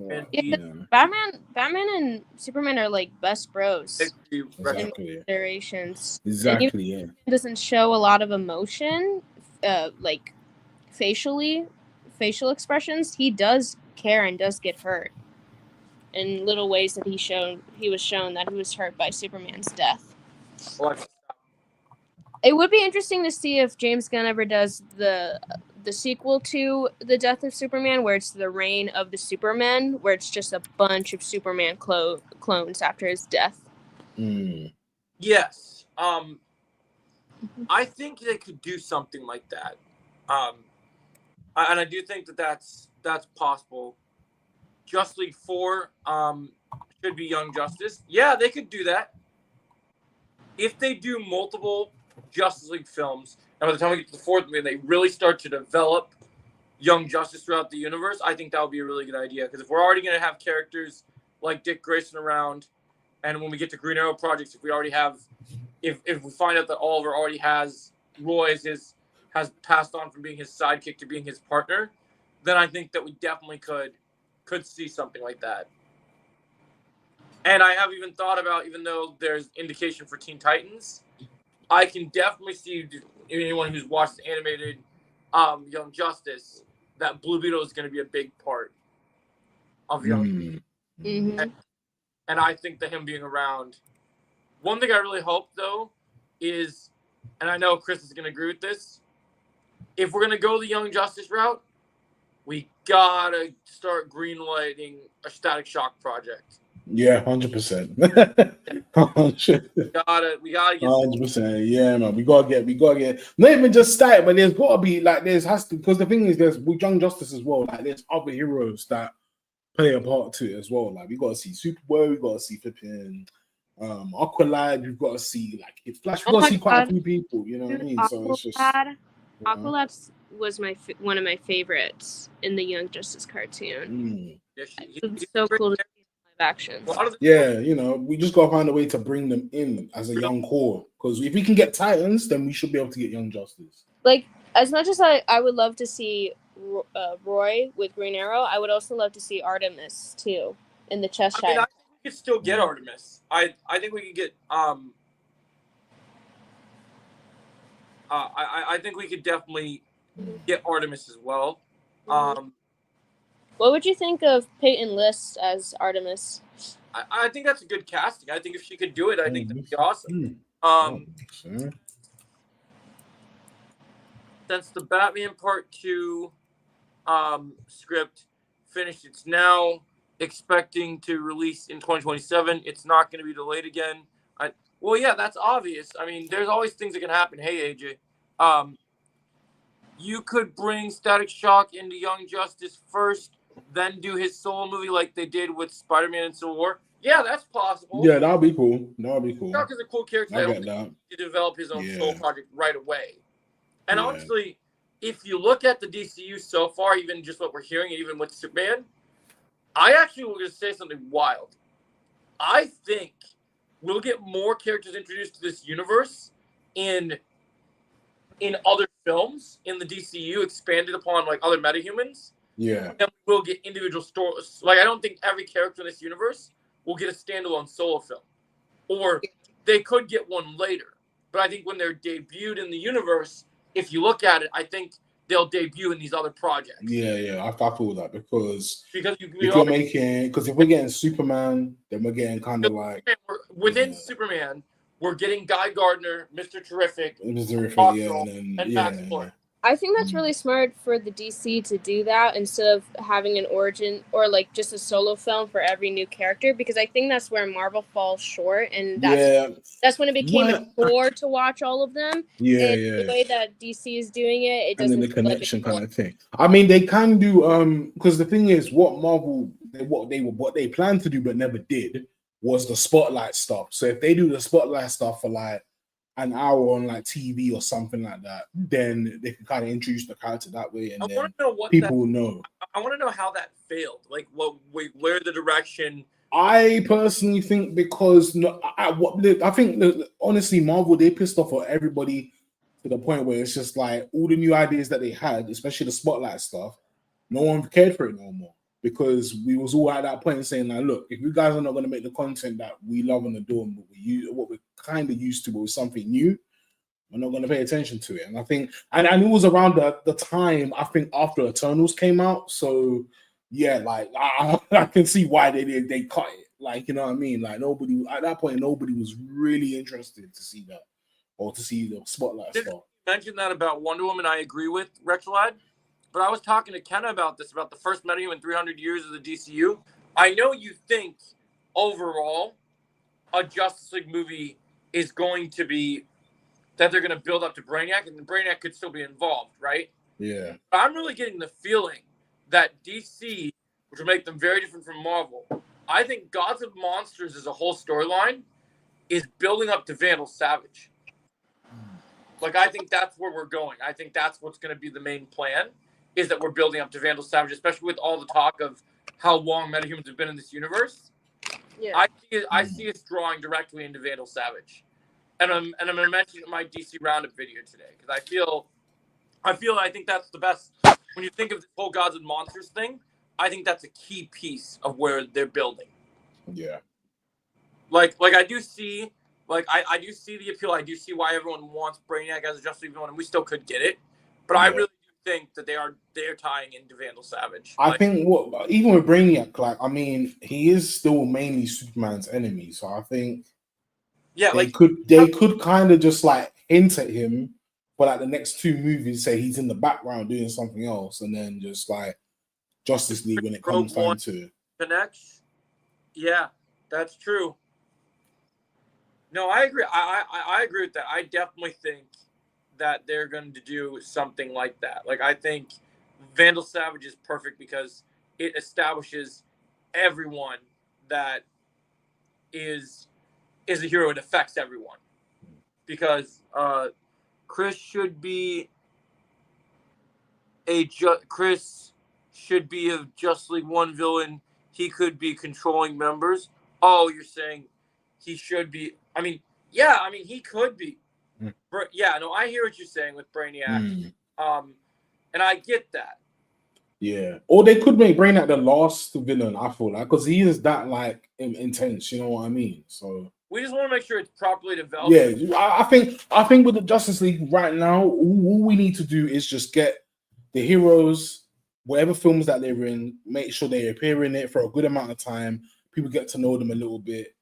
Batman and Superman are, like, best bros. Exactly. Iterations. Exactly, yeah. It doesn't show a lot of emotion, like, facial expressions. He does care and does get hurt. In little ways that he was shown that he was hurt by Superman's death. It would be interesting to see if James Gunn ever does the sequel to The Death of Superman, where it's the Reign of the Supermen, where it's just a bunch of Superman clones after his death. Yes. I think they could do something like that. And I do think that's possible. Justice League 4 should be Young Justice. Yeah, they could do that. If they do multiple Justice League films, and by the time we get to the fourth movie, they really start to develop Young Justice throughout the universe, I think that would be a really good idea. Because if we're already going to have characters like Dick Grayson around, and when we get to Green Arrow projects, if we already have, if we find out that Oliver already has Roy has passed on from being his sidekick to being his partner, then I think that we definitely could see something like that. And I have even thought about, even though there's indication for Teen Titans, I can definitely see anyone who's watched the animated Young Justice, that Blue Beetle is going to be a big part of Young. And I think that him being around. One thing I really hope, though, is, and I know Chris is going to agree with this, if we're going to go the Young Justice route, we gotta start greenlighting a Static Shock project. Yeah, 100%. We gotta get 100%. Yeah, man. We gotta get. Not even just start, but there's gotta be like has to, because the thing is, there's with Young Justice as well. Like there's other heroes that play a part to it as well. Like we gotta see Superboy, we gotta see flipping Aqualad, we've got to see like Flash, we've got to see quite a few people. You know what I mean? So it's just Aqualad was one of my favorites in the Young Justice cartoon. It's so cool to see live action. Yeah, you know, we just gotta find a way to bring them in as a young core. Because if we can get Titans, then we should be able to get Young Justice. Like, as much as I would love to see Roy with Green Arrow, I would also love to see Artemis too in the chest I think we could still get Artemis. I think we could get I think we could definitely get Artemis as well. What would you think of Peyton List as Artemis? I think that's a good casting. I think if she could do it, I think that'd be awesome. Since the Batman Part 2 script finished, it's now expecting to release in 2027. It's not going to be delayed again. Well, yeah, that's obvious. I mean, there's always things that can happen. Hey, AJ, you could bring Static Shock into Young Justice first, then do his solo movie like they did with Spider-Man and Civil War. Yeah, that's possible. Yeah, that'll be cool. Shock is a cool character. I don't think he to develop his own solo project right away. And honestly, if you look at the DCU so far, even just what we're hearing, even with Superman, I actually was going to say something wild. I think we'll get more characters introduced to this universe in other films in the DCU, expanded upon like other metahumans. Yeah. And we'll get individual stories. Like, I don't think every character in this universe will get a standalone solo film. Or they could get one later. But I think when they're debuted in the universe, if you look at it, I think they'll debut in these other projects. Yeah, I feel that because if we're getting Superman, then we're getting kind of like within Superman, we're getting Guy Gardner, Mr. Terrific, and Max Lord. I think that's really smart for the DC to do that instead of having an origin or like just a solo film for every new character, because I think that's where Marvel falls short, and that's when it became a chore to watch all of them. The way that DC is doing it doesn't. And then the connection kind of thing. I mean, they can do because the thing is, what they planned to do but never did was the spotlight stuff. So if they do the spotlight stuff for like an hour on like TV or something like that, then they can kind of introduce the character that way, and then people will know. I want to know how that failed. Like, where the direction. I personally think because I think honestly, Marvel, they pissed off at everybody to the point where it's just like all the new ideas that they had, especially the spotlight stuff, no one cared for it no more. Because we was all at that point saying, like, look, if you guys are not going to make the content that we love and adore, but what we're kind of used to, but with something new, we're not going to pay attention to it. And I think, and it was around the time, I think, after Eternals came out. So, yeah, like, I can see why they cut it. Like, you know what I mean? Like, nobody, at that point, nobody was really interested to see that or to see the spotlight stuff. You mentioned that about Wonder Woman, I agree with, Rexalad. But I was talking to Kenna about this, about the first metahuman in 300 years of the DCU. I know you think, overall, a Justice League movie is going to be that they're going to build up to Brainiac, and Brainiac could still be involved, right? Yeah. But I'm really getting the feeling that DC, which will make them very different from Marvel, I think Gods of Monsters as a whole storyline is building up to Vandal Savage. Like, I think that's where we're going. I think that's what's going to be the main plan. Is that we're building up to Vandal Savage, especially with all the talk of how long metahumans have been in this universe. Yeah. I see us drawing directly into Vandal Savage. And I'm going to mention it in my DC Roundup video today, because I think that's the best. When you think of the whole Gods and Monsters thing, I think that's a key piece of where they're building. Yeah. Like I do see, I do see the appeal. I do see why everyone wants Brainiac as a Justice League villain, and we still could get it. But I really think that they're tying into Vandal Savage. I think even with Brainiac, like, I mean, he is still mainly Superman's enemy, so I think they could kind of just like hint at him for like the next two movies, say he's in the background doing something else, and then just like Justice League when it comes down to connects. Yeah, That's true. No, I agree. I agree with that. I definitely think that they're going to do something like that. Like, I think Vandal Savage is perfect because it establishes everyone that is a hero. It affects everyone because Chris should be a Just League 1 villain. He could be controlling members. Oh, you're saying he should be? I mean, yeah. I mean, he could be. Yeah. No, I hear what you're saying with Brainiac. And I get that. Yeah. Or they could make Brainiac the last villain, I feel like, because he is that like intense, you know what I mean? So we just want to make sure it's properly developed. Yeah, I think with the Justice League right now, all we need to do is just get the heroes, whatever films that they're in, make sure they appear in it for a good amount of time. People get to know them a little bit.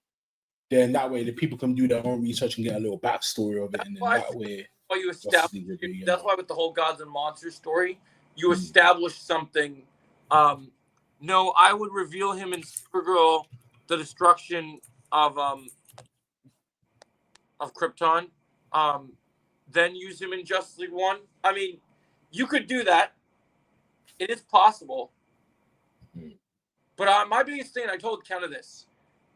Then that way the people can do their own research and get a little backstory of it. And then that way you establish, that's why with the whole Gods and Monsters story, you establish something. No, I would reveal him in Supergirl, the destruction of Krypton. Then use him in Justice League 1. I mean, you could do that. It is possible. But my biggest thing, I told Kenna this,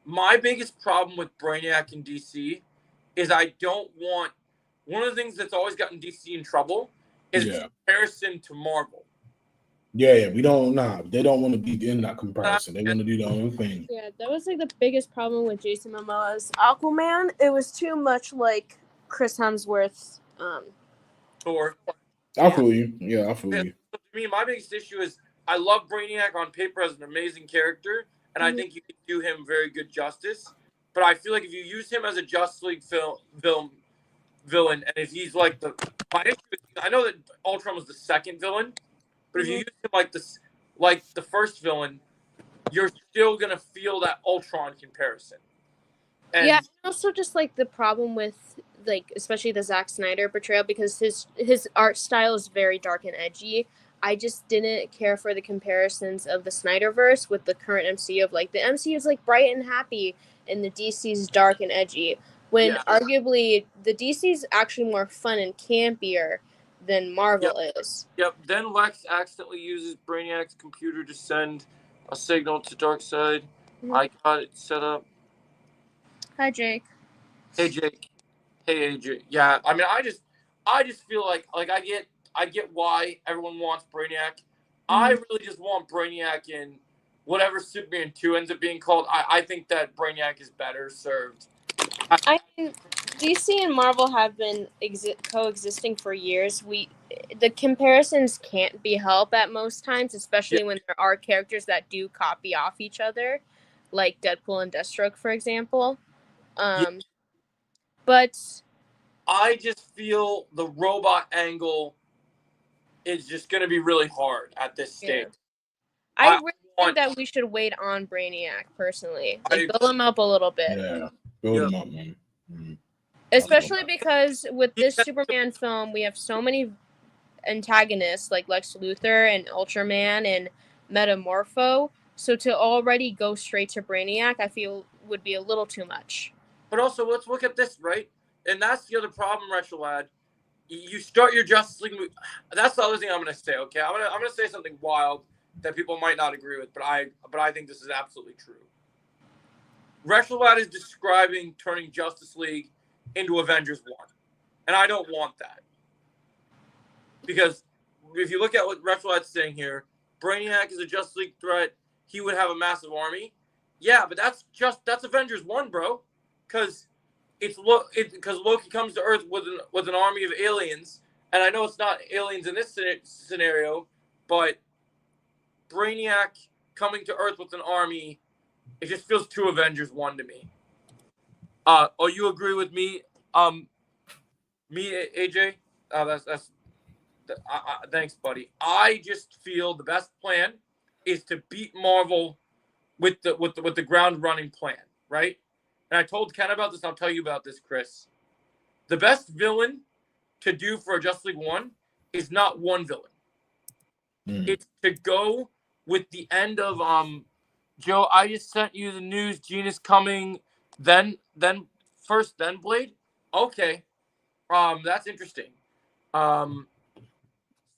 my biggest problem with Brainiac in DC is I don't want, one of the things that's always gotten DC in trouble is comparison to Marvel. Yeah, they don't want to be in that comparison. They want to do their own thing. Yeah, that was like the biggest problem with Jason Momoa's Aquaman. It was too much like Chris Hemsworth's Thor. I feel you. Yeah, I feel you. To me, my biggest issue is I love Brainiac on paper as an amazing character, and I think you can do him very good justice. But I feel like if you use him as a Justice League villain, and if he's like my issue is, I know that Ultron was the second villain, but if you use him like the first villain, you're still gonna feel that Ultron comparison. And yeah, and also just like the problem with like especially the Zack Snyder portrayal, because his art style is very dark and edgy. I just didn't care for the comparisons of the Snyderverse with the current MCU of like the MCU is like bright and happy and the DC's dark and edgy. When arguably the DC's actually more fun and campier than Marvel is. Yep. Then Lex accidentally uses Brainiac's computer to send a signal to Darkseid. I got it set up. Hi, Jake. Hey, Jake. Hey, AJ. Yeah. I mean, I just feel like I get why everyone wants Brainiac. I really just want Brainiac in whatever Superman 2 ends up being called. I think that Brainiac is better served. I mean, DC and Marvel have been coexisting for years. The comparisons can't be helped at most times, especially when there are characters that do copy off each other, like Deadpool and Deathstroke, for example. But I just feel the robot angle is just going to be really hard at this stage. I really think that we should wait on Brainiac, personally. Like, build him up a little bit. Yeah, build him up, man. Especially because with this Superman film, we have so many antagonists like Lex Luthor and Ultraman and Metamorpho. So to already go straight to Brainiac, I feel would be a little too much. But also, let's look at this, right? And that's the other problem, Retro Lad. You start your Justice League movie. That's the other thing I'm going to say, okay? I'm gonna say something wild that people might not agree with, but I think this is absolutely true. Retro Lad is describing turning Justice League into Avengers 1. And I don't want that. Because if you look at what Retro Lad's saying here, Brainiac is a Justice League threat. He would have a massive army. Yeah, but that's Avengers 1, bro. Because Loki comes to Earth with an army of aliens, and I know it's not aliens in this scenario, but Brainiac coming to Earth with an army, it just feels too Avengers 1 to me. Oh, you agree with me? Me, AJ? Thanks, buddy. I just feel the best plan is to beat Marvel with the ground running plan, right? And I told Ken about this, and I'll tell you about this, Chris. The best villain to do for a Justice League 1 is not one villain. It's to go with the end of Joe, I just sent you the news. Gene is coming. Then first, then Blade. Okay. That's interesting.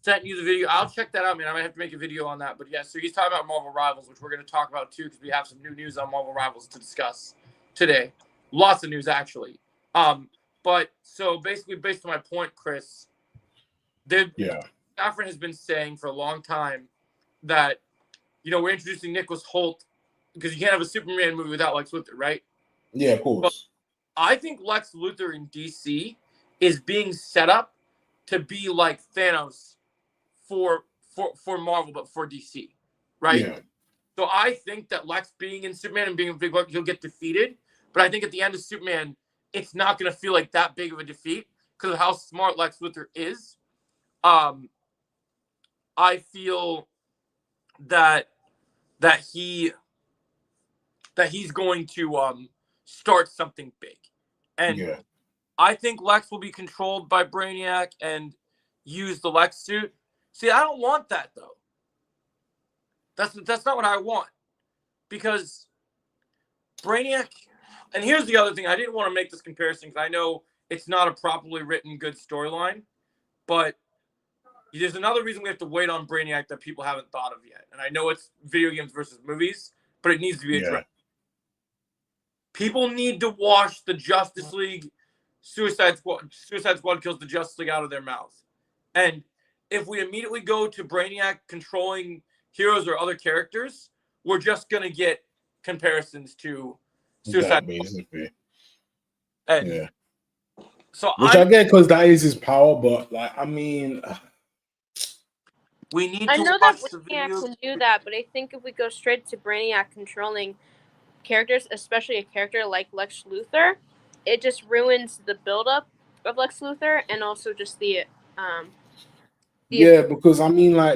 Sent you the video. I'll check that out, man. I might have to make a video on that. But yeah, so he's talking about Marvel Rivals, which we're going to talk about too, because we have some new news on Marvel Rivals to discuss today. Lots of news, actually. But so basically, based on my point, Chris, Safran has been saying for a long time that, we're introducing Nicholas Hoult because you can't have a Superman movie without Lex Luthor, right? Yeah, of course. But I think Lex Luthor in DC is being set up to be like Thanos for Marvel, but for DC, right? Yeah. So I think that Lex being in Superman and being a big, he'll get defeated. But I think at the end of Superman, it's not going to feel like that big of a defeat because of how smart Lex Luthor is. I feel that he's going to start something big, and I think Lex will be controlled by Brainiac and use the Lex suit. See, I don't want that though. That's not what I want, because Brainiac. And here's the other thing. I didn't want to make this comparison because I know it's not a properly written good storyline, but there's another reason we have to wait on Brainiac that people haven't thought of yet. And I know it's video games versus movies, but it needs to be addressed. People need to wash the Justice League Suicide Squad kills the Justice League out of their mouth. And if we immediately go to Brainiac controlling heroes or other characters, we're just going to get comparisons to Suicide Squad. And so I get because that is his power, but we need I to know watch that the Brainiac video. can do that, but I think if we go straight to Brainiac controlling characters, especially a character like Lex Luthor, it just ruins the buildup of Lex Luthor and also just the because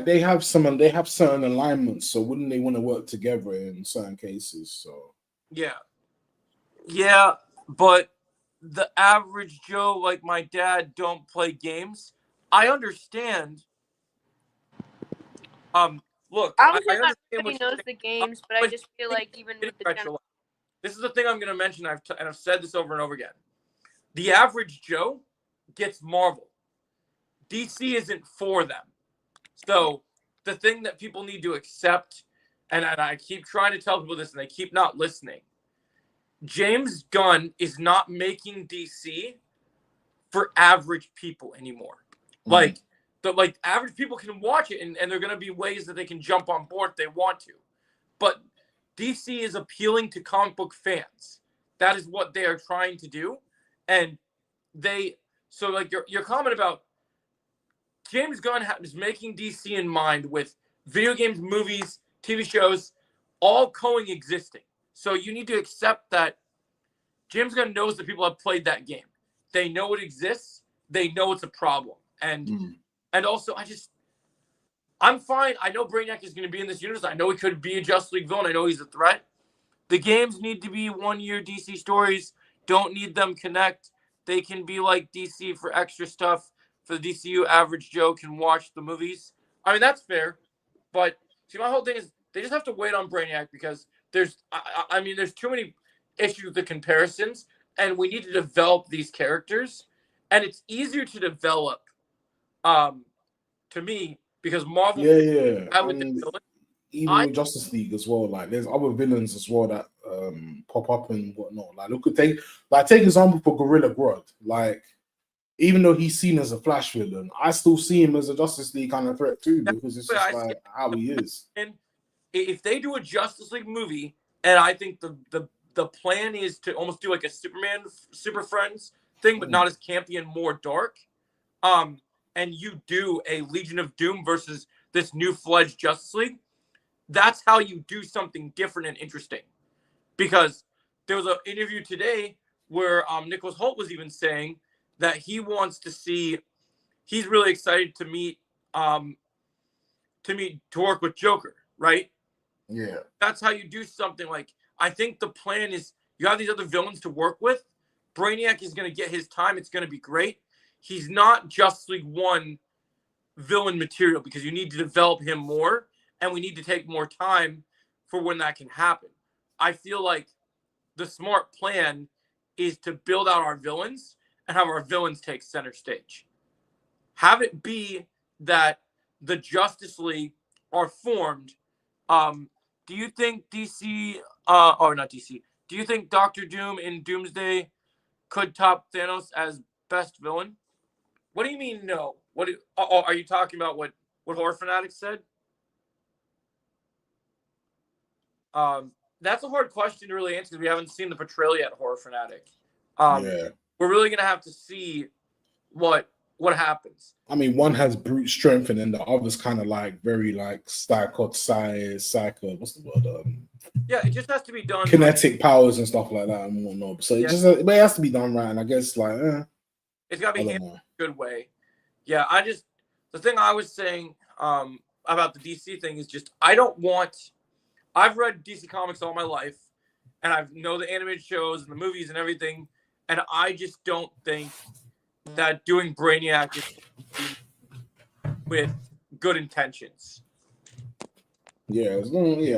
they have certain alignments, so wouldn't they want to work together in certain cases? So yeah, but the average Joe like my dad don't play games. I understand. Look, I I understand understand everybody knows the games, but I just feel like even with the general... This is the thing I'm going to mention. And I've said this over and over again. The average Joe gets Marvel. DC isn't for them. So the thing that people need to accept, and I keep trying to tell people this, and they keep not listening. James Gunn is not making DC for average people anymore. Average people can watch it, and there are going to be ways that they can jump on board if they want to. But DC is appealing to comic book fans. That is what they are trying to do. And your comment about James Gunn is making DC in mind with video games, movies, TV shows, all coexisting. So you need to accept that James Gunn knows that people have played that game. They know it exists. They know it's a problem. And also, I'm fine. I know Brainiac is going to be in this universe. I know he could be a Justice League villain. I know he's a threat. The games need to be one-year DC stories. Don't need them connect. They can be like DC for extra stuff. For the DCU, average Joe can watch the movies. That's fair. But see, my whole thing is they just have to wait on Brainiac because there's too many issues with the comparisons, and we need to develop these characters. And it's easier to develop, to me, because Marvel. Even with Justice League as well, there's other villains as well that pop up and whatnot. Take example for Gorilla Grodd. Even though he's seen as a Flash villain, I still see him as a Justice League kind of threat too, because it's just how he is. And if they do a Justice League movie, and I think the plan is to almost do like a Superman Super Friends thing, but not as campy and more dark. And you do a Legion of Doom versus this new fledged Justice League. That's how you do something different and interesting. Because there was an interview today where Nicholas Hoult was even saying that he wants to see, he's really excited to work with Joker, right? Yeah. That's how you do something. I think the plan is you have these other villains to work with. Brainiac is going to get his time. It's going to be great. He's not Justice League 1 villain material because you need to develop him more, and we need to take more time for when that can happen. I feel like the smart plan is to build out our villains and have our villains take center stage. Have it be that the Justice League are formed. Do you think DC, or not DC, do you think Doctor Doom in Doomsday could top Thanos as best villain? What do you mean no? Are you talking about what Horror Fanatics said? That's a hard question to really answer because we haven't seen the portrayal yet, Horror Fanatic. We're really gonna have to see what happens. I mean, one has brute strength, and then the other's kind of like very like psycho. What's the word? Yeah, it just has to be done. Kinetic powers and stuff like that and whatnot. So it has to be done right. And I guess it's gotta be handled in a good way. Yeah, the thing I was saying about the DC thing is just I've read DC comics all my life, and I know the animated shows and the movies and everything, and I just don't think that doing Brainiac is with good intentions. Yeah,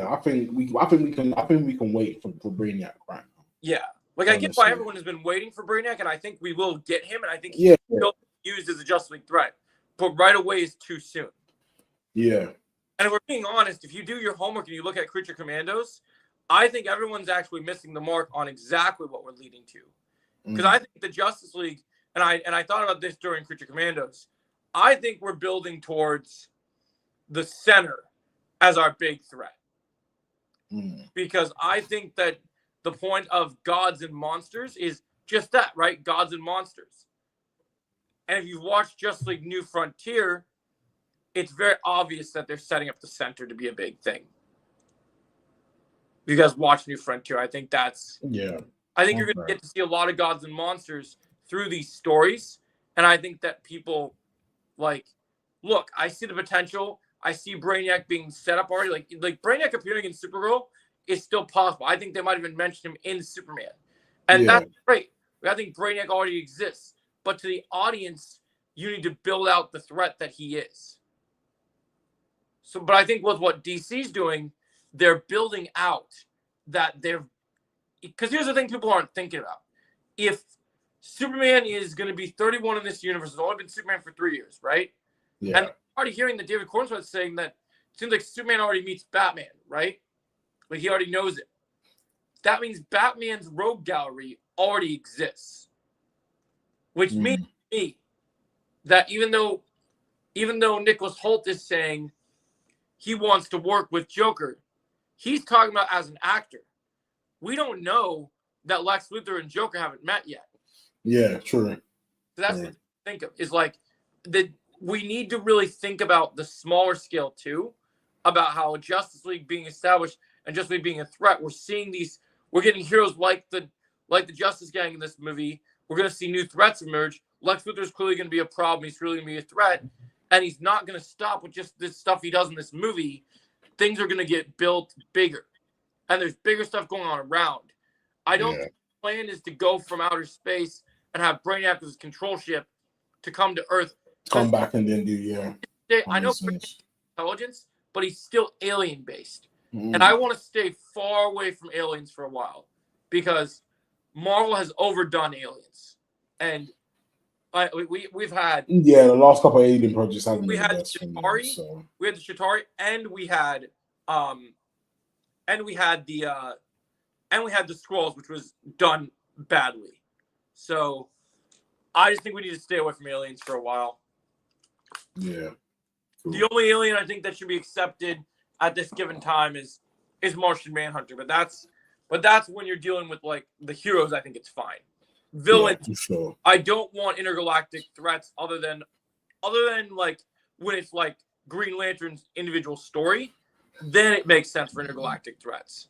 I think we can wait for Brainiac right now. Yeah, like I get why everyone has been waiting for Brainiac, and I think we will get him, and I think he's still used as a Justice League threat, but right away is too soon. Yeah. And if we're being honest, if you do your homework and you look at Creature Commandos, I think everyone's actually missing the mark on exactly what we're leading to. Because I think the Justice League, and I thought about this during Creature Commandos, I think we're building towards the center as our big threat. Because I think that the point of Gods and Monsters is just that, right? Gods and Monsters. And if you've watched Justice League New Frontier, it's very obvious that they're setting up the center to be a big thing. If you guys watch New Frontier, I think you're going to get to see a lot of Gods and Monsters through these stories. And I think that people look, I see the potential. I see Brainiac being set up already. Like Brainiac appearing in Supergirl is still possible. I think they might even mention him in Superman. And that's great. I think Brainiac already exists. But to the audience, you need to build out the threat that he is. But I think with what DC's doing, they're building out that because here's the thing people aren't thinking about. If Superman is going to be 31 in this universe, it's only been Superman for 3 years, right? Yeah. And I'm already hearing that David Cornsworth saying that it seems like Superman already meets Batman, right? Like he already knows it. That means Batman's rogue gallery already exists. Which means to me that even though Nicholas Hoult is saying he wants to work with Joker, he's talking about as an actor. We don't know that Lex Luthor and Joker haven't met yet. Yeah, true. So that's what I think of. Is like that we need to really think about the smaller scale too, about how Justice League being established and Justice League being a threat. We're getting heroes like the Justice Gang in this movie. We're going to see new threats emerge. Lex Luthor is clearly going to be a problem. He's really going to be a threat. And he's not going to stop with just this stuff he does in this movie. Things are going to get built bigger. And there's bigger stuff going on around. I don't think the plan is to go from outer space and have Brainiac as a control ship to come to Earth. Come back and then do, I know intelligence, but he's still alien-based. And I want to stay far away from aliens for a while. Because Marvel has overdone aliens. And we've had the last couple of alien projects haven't we been had the best Chitauri, so. we had the Chitauri, and we had the Skrulls, which was done badly. So I just think we need to stay away from aliens for a while. Yeah. Cool. The only alien I think that should be accepted at this given time is Martian Manhunter, but that's when you're dealing with like the heroes. I think it's fine. Villains, sure. I don't want intergalactic threats other than like when it's like Green Lantern's individual story, then it makes sense for intergalactic threats.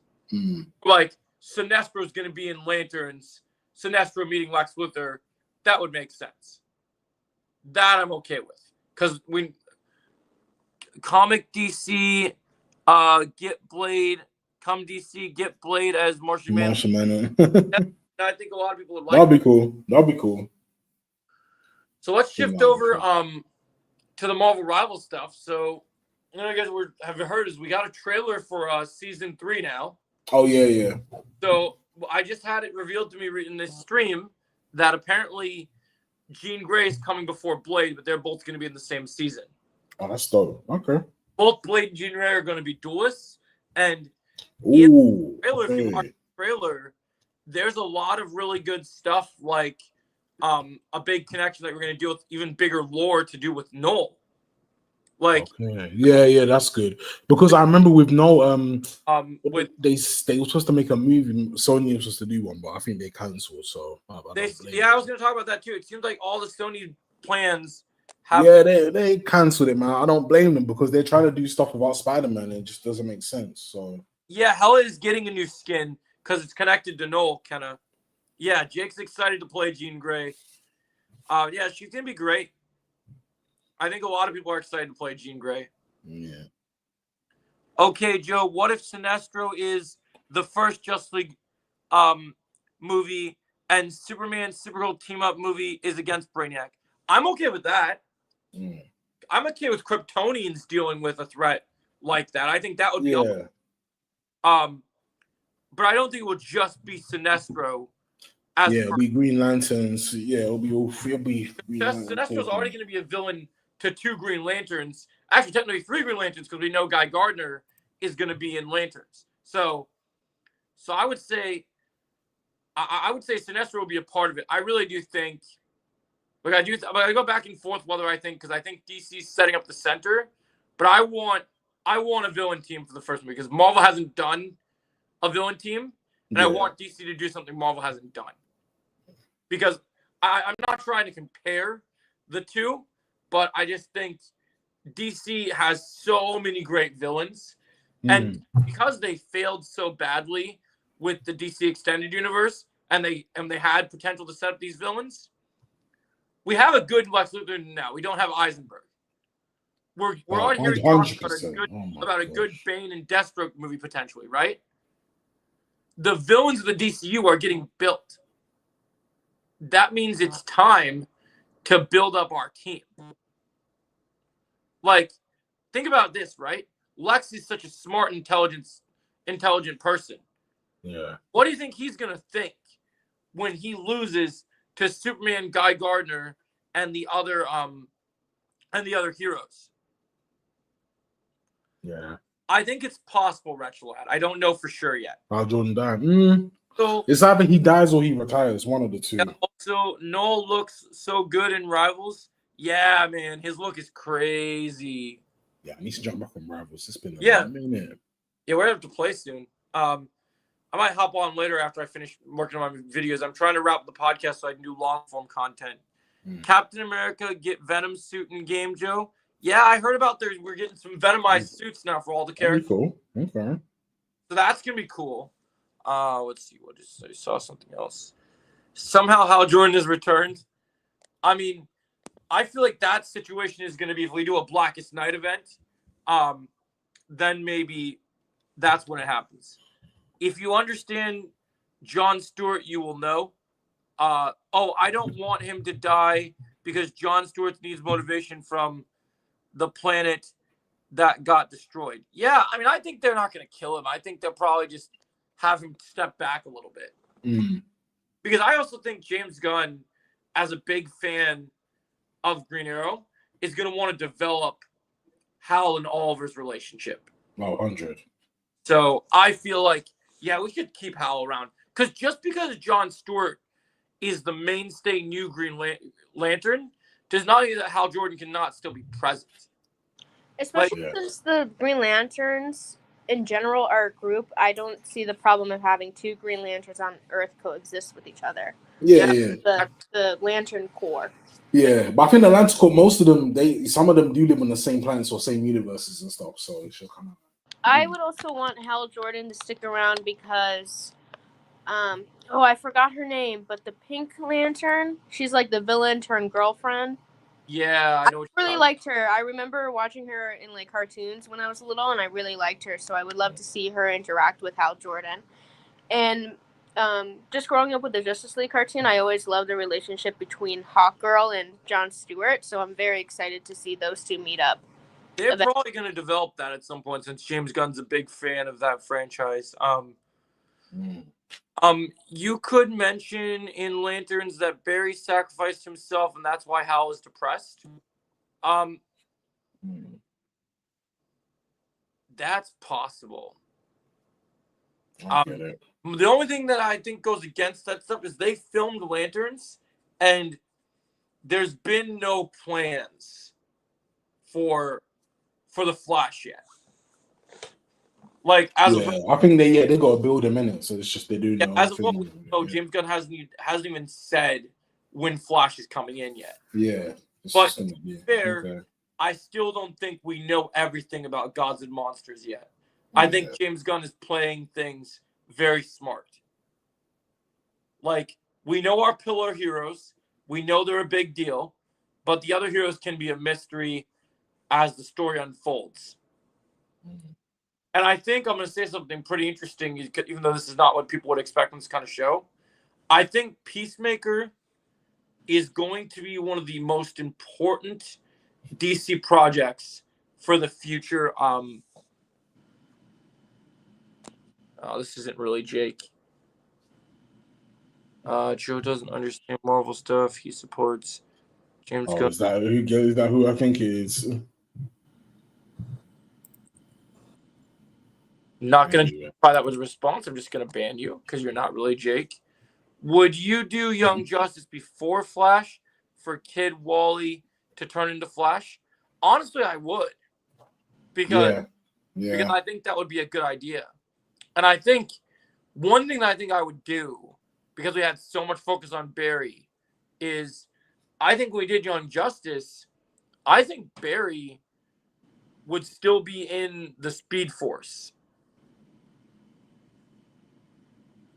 Like Sinestro is going to be in Lanterns, Sinestro meeting Lex Luthor, that would make sense. That I'm okay with, because when comic DC, get Blade, come DC, get Blade as Martian Manhunter. I think a lot of people would like. That'd be cool. So let's shift over to the Marvel Rival stuff. So I guess have heard is we got a trailer for season 3 now. Oh yeah. So I just had it revealed to me in this stream that apparently Jean Grey is coming before Blade, but they're both going to be in the same season. Oh, that's dope. Okay. Both Blade and Jean Grey are going to be duelists, and Ooh, if you watch the trailer, there's a lot of really good stuff, like a big connection that we're going to deal with, even bigger lore to do with Noel. Like, yeah, that's good, because I remember with Noel, with they were supposed to make a movie. Sony was supposed to do one, but I think they cancelled. So I was going to talk about that too. It seems like all the Sony plans have they cancelled it, man. I don't blame them, because they're trying to do stuff about Spider-Man and it just doesn't make sense. So yeah, Hela is getting a new skin because it's connected to Noel, kind of. Yeah, Jake's excited to play Jean Grey. Yeah, she's gonna be great. I think a lot of people are excited to play Jean Grey. Yeah. Okay, Joe, what if Sinestro is the first Justice League movie and Superman Supergirl team up movie is against Brainiac? I'm okay with that. I'm okay with Kryptonians dealing with a threat like that. I think that would be okay. But I don't think it will just be Sinestro. It'll be Green Lanterns. Yeah, it'll be Sinestro's already going to be a villain to 2 Green Lanterns. Actually, technically 3 Green Lanterns, because we know Guy Gardner is going to be in Lanterns. So I would say Sinestro will be a part of it. I really do think. Like I go back and forth whether I think, because I think DC's setting up the center, but I want a villain team for the first movie, because Marvel hasn't done a villain team, and I want DC to do something Marvel hasn't done. Because I'm not trying to compare the two, but I just think DC has so many great villains, and because they failed so badly with the DC Extended Universe, and they had potential to set up these villains. We have a good Lex Luthor now. We don't have Eisenberg. We're already hearing talk about a good Bane and Deathstroke movie potentially, right? The villains of the DCU are getting built. That means it's time to build up our team. Like, think about this, right? Lex is such a smart, intelligent person. Yeah. What do you think he's gonna think when he loses to Superman, Guy Gardner, and the other heroes? Yeah. I think it's possible, Retchlad. I don't know for sure yet. Hal Jordan died. So it's either he dies or he retires. One of the two. Yeah, also, Noel looks so good in Rivals. Yeah, man, his look is crazy. Yeah, I need to jump back on Rivals. It's been a minute. Yeah, we're gonna have to play soon. I might hop on later after I finish working on my videos. I'm trying to wrap the podcast so I can do long form content. Captain America get Venom suit in game, Joe. Yeah, I heard about we're getting some Venomized suits now for all the characters. Cool. Okay. So that's gonna be cool. Let's see. I saw something else. Somehow Hal Jordan has returned. I mean, I feel like that situation is gonna be, if we do a Blackest Night event, then maybe that's when it happens. If you understand John Stewart, you will know. I don't want him to die because John Stewart needs motivation from the planet that got destroyed. Yeah, I mean, I think they're not going to kill him. I think they'll probably just have him step back a little bit. Because I also think James Gunn, as a big fan of Green Arrow, is going to want to develop Hal and Oliver's relationship. 100. So I feel like, yeah, we should keep Hal around. Because just because John Stewart is the mainstay new Green Lantern does not mean that Hal Jordan cannot still be present. Especially since the Green Lanterns in general are a group, I don't see the problem of having 2 Green Lanterns on Earth coexist with each other. Yeah. The Lantern Corps. Yeah, but I think the Lantern Corps, most of them, some of them do live on the same planets or same universes and stuff, so it should come out. I would also want Hal Jordan to stick around because, I forgot her name, but the Pink Lantern, she's like the villain turned girlfriend. Yeah, I know. I really liked her. I remember watching her in like cartoons when I was little, and I really liked her. So I would love to see her interact with Hal Jordan. And just growing up with the Justice League cartoon, I always loved the relationship between Hawkgirl and John Stewart. So I'm very excited to see those two meet up. They're probably going to develop that at some point since James Gunn's a big fan of that franchise. You could mention in Lanterns that Barry sacrificed himself, and that's why Hal is depressed. That's possible. The only thing that I think goes against that stuff is they filmed Lanterns, and there's been no plans for the Flash yet. Like I think they got to build him in it, so it's just they do. As of James Gunn hasn't even said when Flash is coming in yet. Yeah, but fair, I still don't think we know everything about Gods and Monsters yet. I think James Gunn is playing things very smart. Like, we know our pillar heroes, we know they're a big deal, but the other heroes can be a mystery as the story unfolds. And I think I'm going to say something pretty interesting, even though this is not what people would expect from this kind of show. I think Peacemaker is going to be one of the most important DC projects for the future. This isn't really Jake. Joe doesn't understand Marvel stuff. He supports James Gunn. Is that who I think it is? Not going to justify that with a response. I'm just going to ban you because you're not really Jake. Would you do Young Justice before Flash for Kid Wally to turn into Flash? Honestly, I would. Because I think that would be a good idea. And I think one thing that I think I would do, because we had so much focus on Barry, is I think when we did Young Justice, I think Barry would still be in the Speed Force.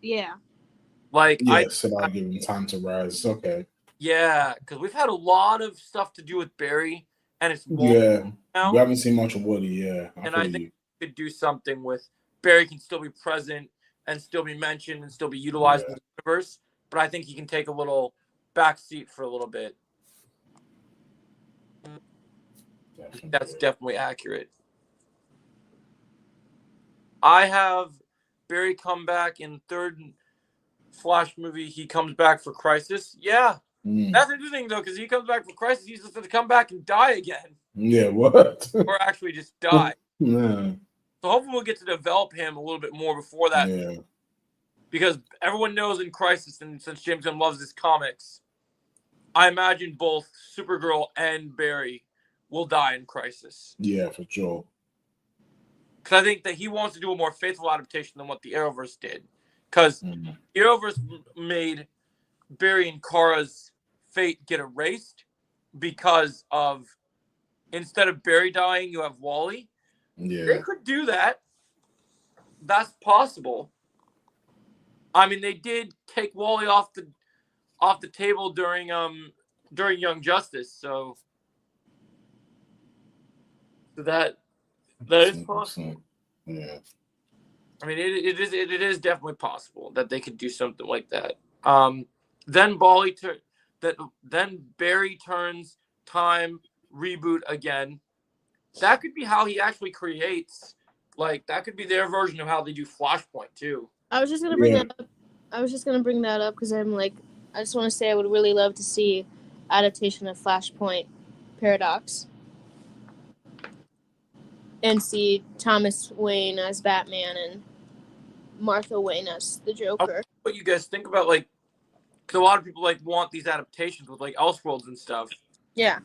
Yeah. Like, so I'll give him time to rise. Okay. Yeah, because we've had a lot of stuff to do with Barry, and it's now. We haven't seen much of Woody. And I think we could do something with Barry can still be present and still be mentioned and still be utilized in the universe, but I think he can take a little backseat for a little bit. That's definitely accurate. I have Barry come back in third Flash movie. He comes back for Crisis. Yeah. That's interesting, though, because he comes back for Crisis. He's just going to come back and die again. Yeah, what? Or actually just die. Yeah. So hopefully we'll get to develop him a little bit more before that. Yeah. Because everyone knows in Crisis, and since James Gunn loves his comics, I imagine both Supergirl and Barry will die in Crisis. Yeah, for sure. Because I think that he wants to do a more faithful adaptation than what the Arrowverse did. Because the Arrowverse made Barry and Kara's fate get erased because of, instead of Barry dying, you have Wally. Yeah. They could do that. That's possible. I mean, they did take Wally off the table during Young Justice, so that is possible. Yeah. I mean, it is definitely possible that they could do something like that. Then Barry turns time reboot again. That could be how he actually creates. Like, that could be their version of how they do Flashpoint too. I was just gonna bring that up. I was just gonna bring that up because I just want to say I would really love to see adaptation of Flashpoint Paradox and see Thomas Wayne as Batman and Martha Wayne as the Joker. What you guys think about, like, because a lot of people want these adaptations with like Elseworlds and stuff. Yeah.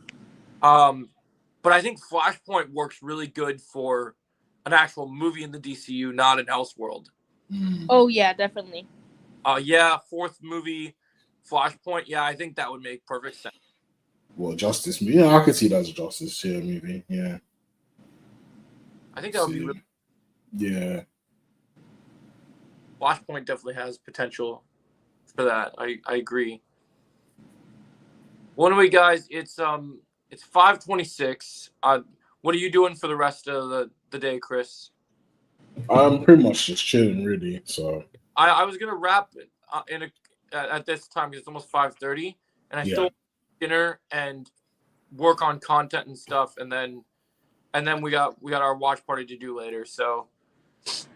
But I think Flashpoint works really good for an actual movie in the DCU, not an Elseworld. Oh yeah, definitely. Fourth movie, Flashpoint. Yeah, I think that would make perfect sense. Well, Justice. Yeah, I could see that as a Justice movie. Yeah. I think that would be really. Yeah. Flashpoint definitely has potential for that. I agree. Well, anyway, guys, it's 5:26. What are you doing for the rest of the day, Chris? I'm pretty much just chilling, really. So I was gonna wrap it at this time because it's almost 5:30, and I still dinner and work on content and stuff, and then and then we got our watch party to do later. So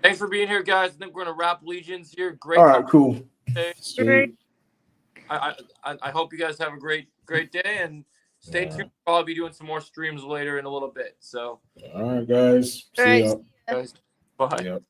thanks for being here, guys. I think we're gonna wrap Legions here. Great. All right, cool. Great. I hope you guys have a great day, and stay tuned. I'll be doing some more streams later in a little bit. So all right, guys. See ya. Guys, bye. Yep.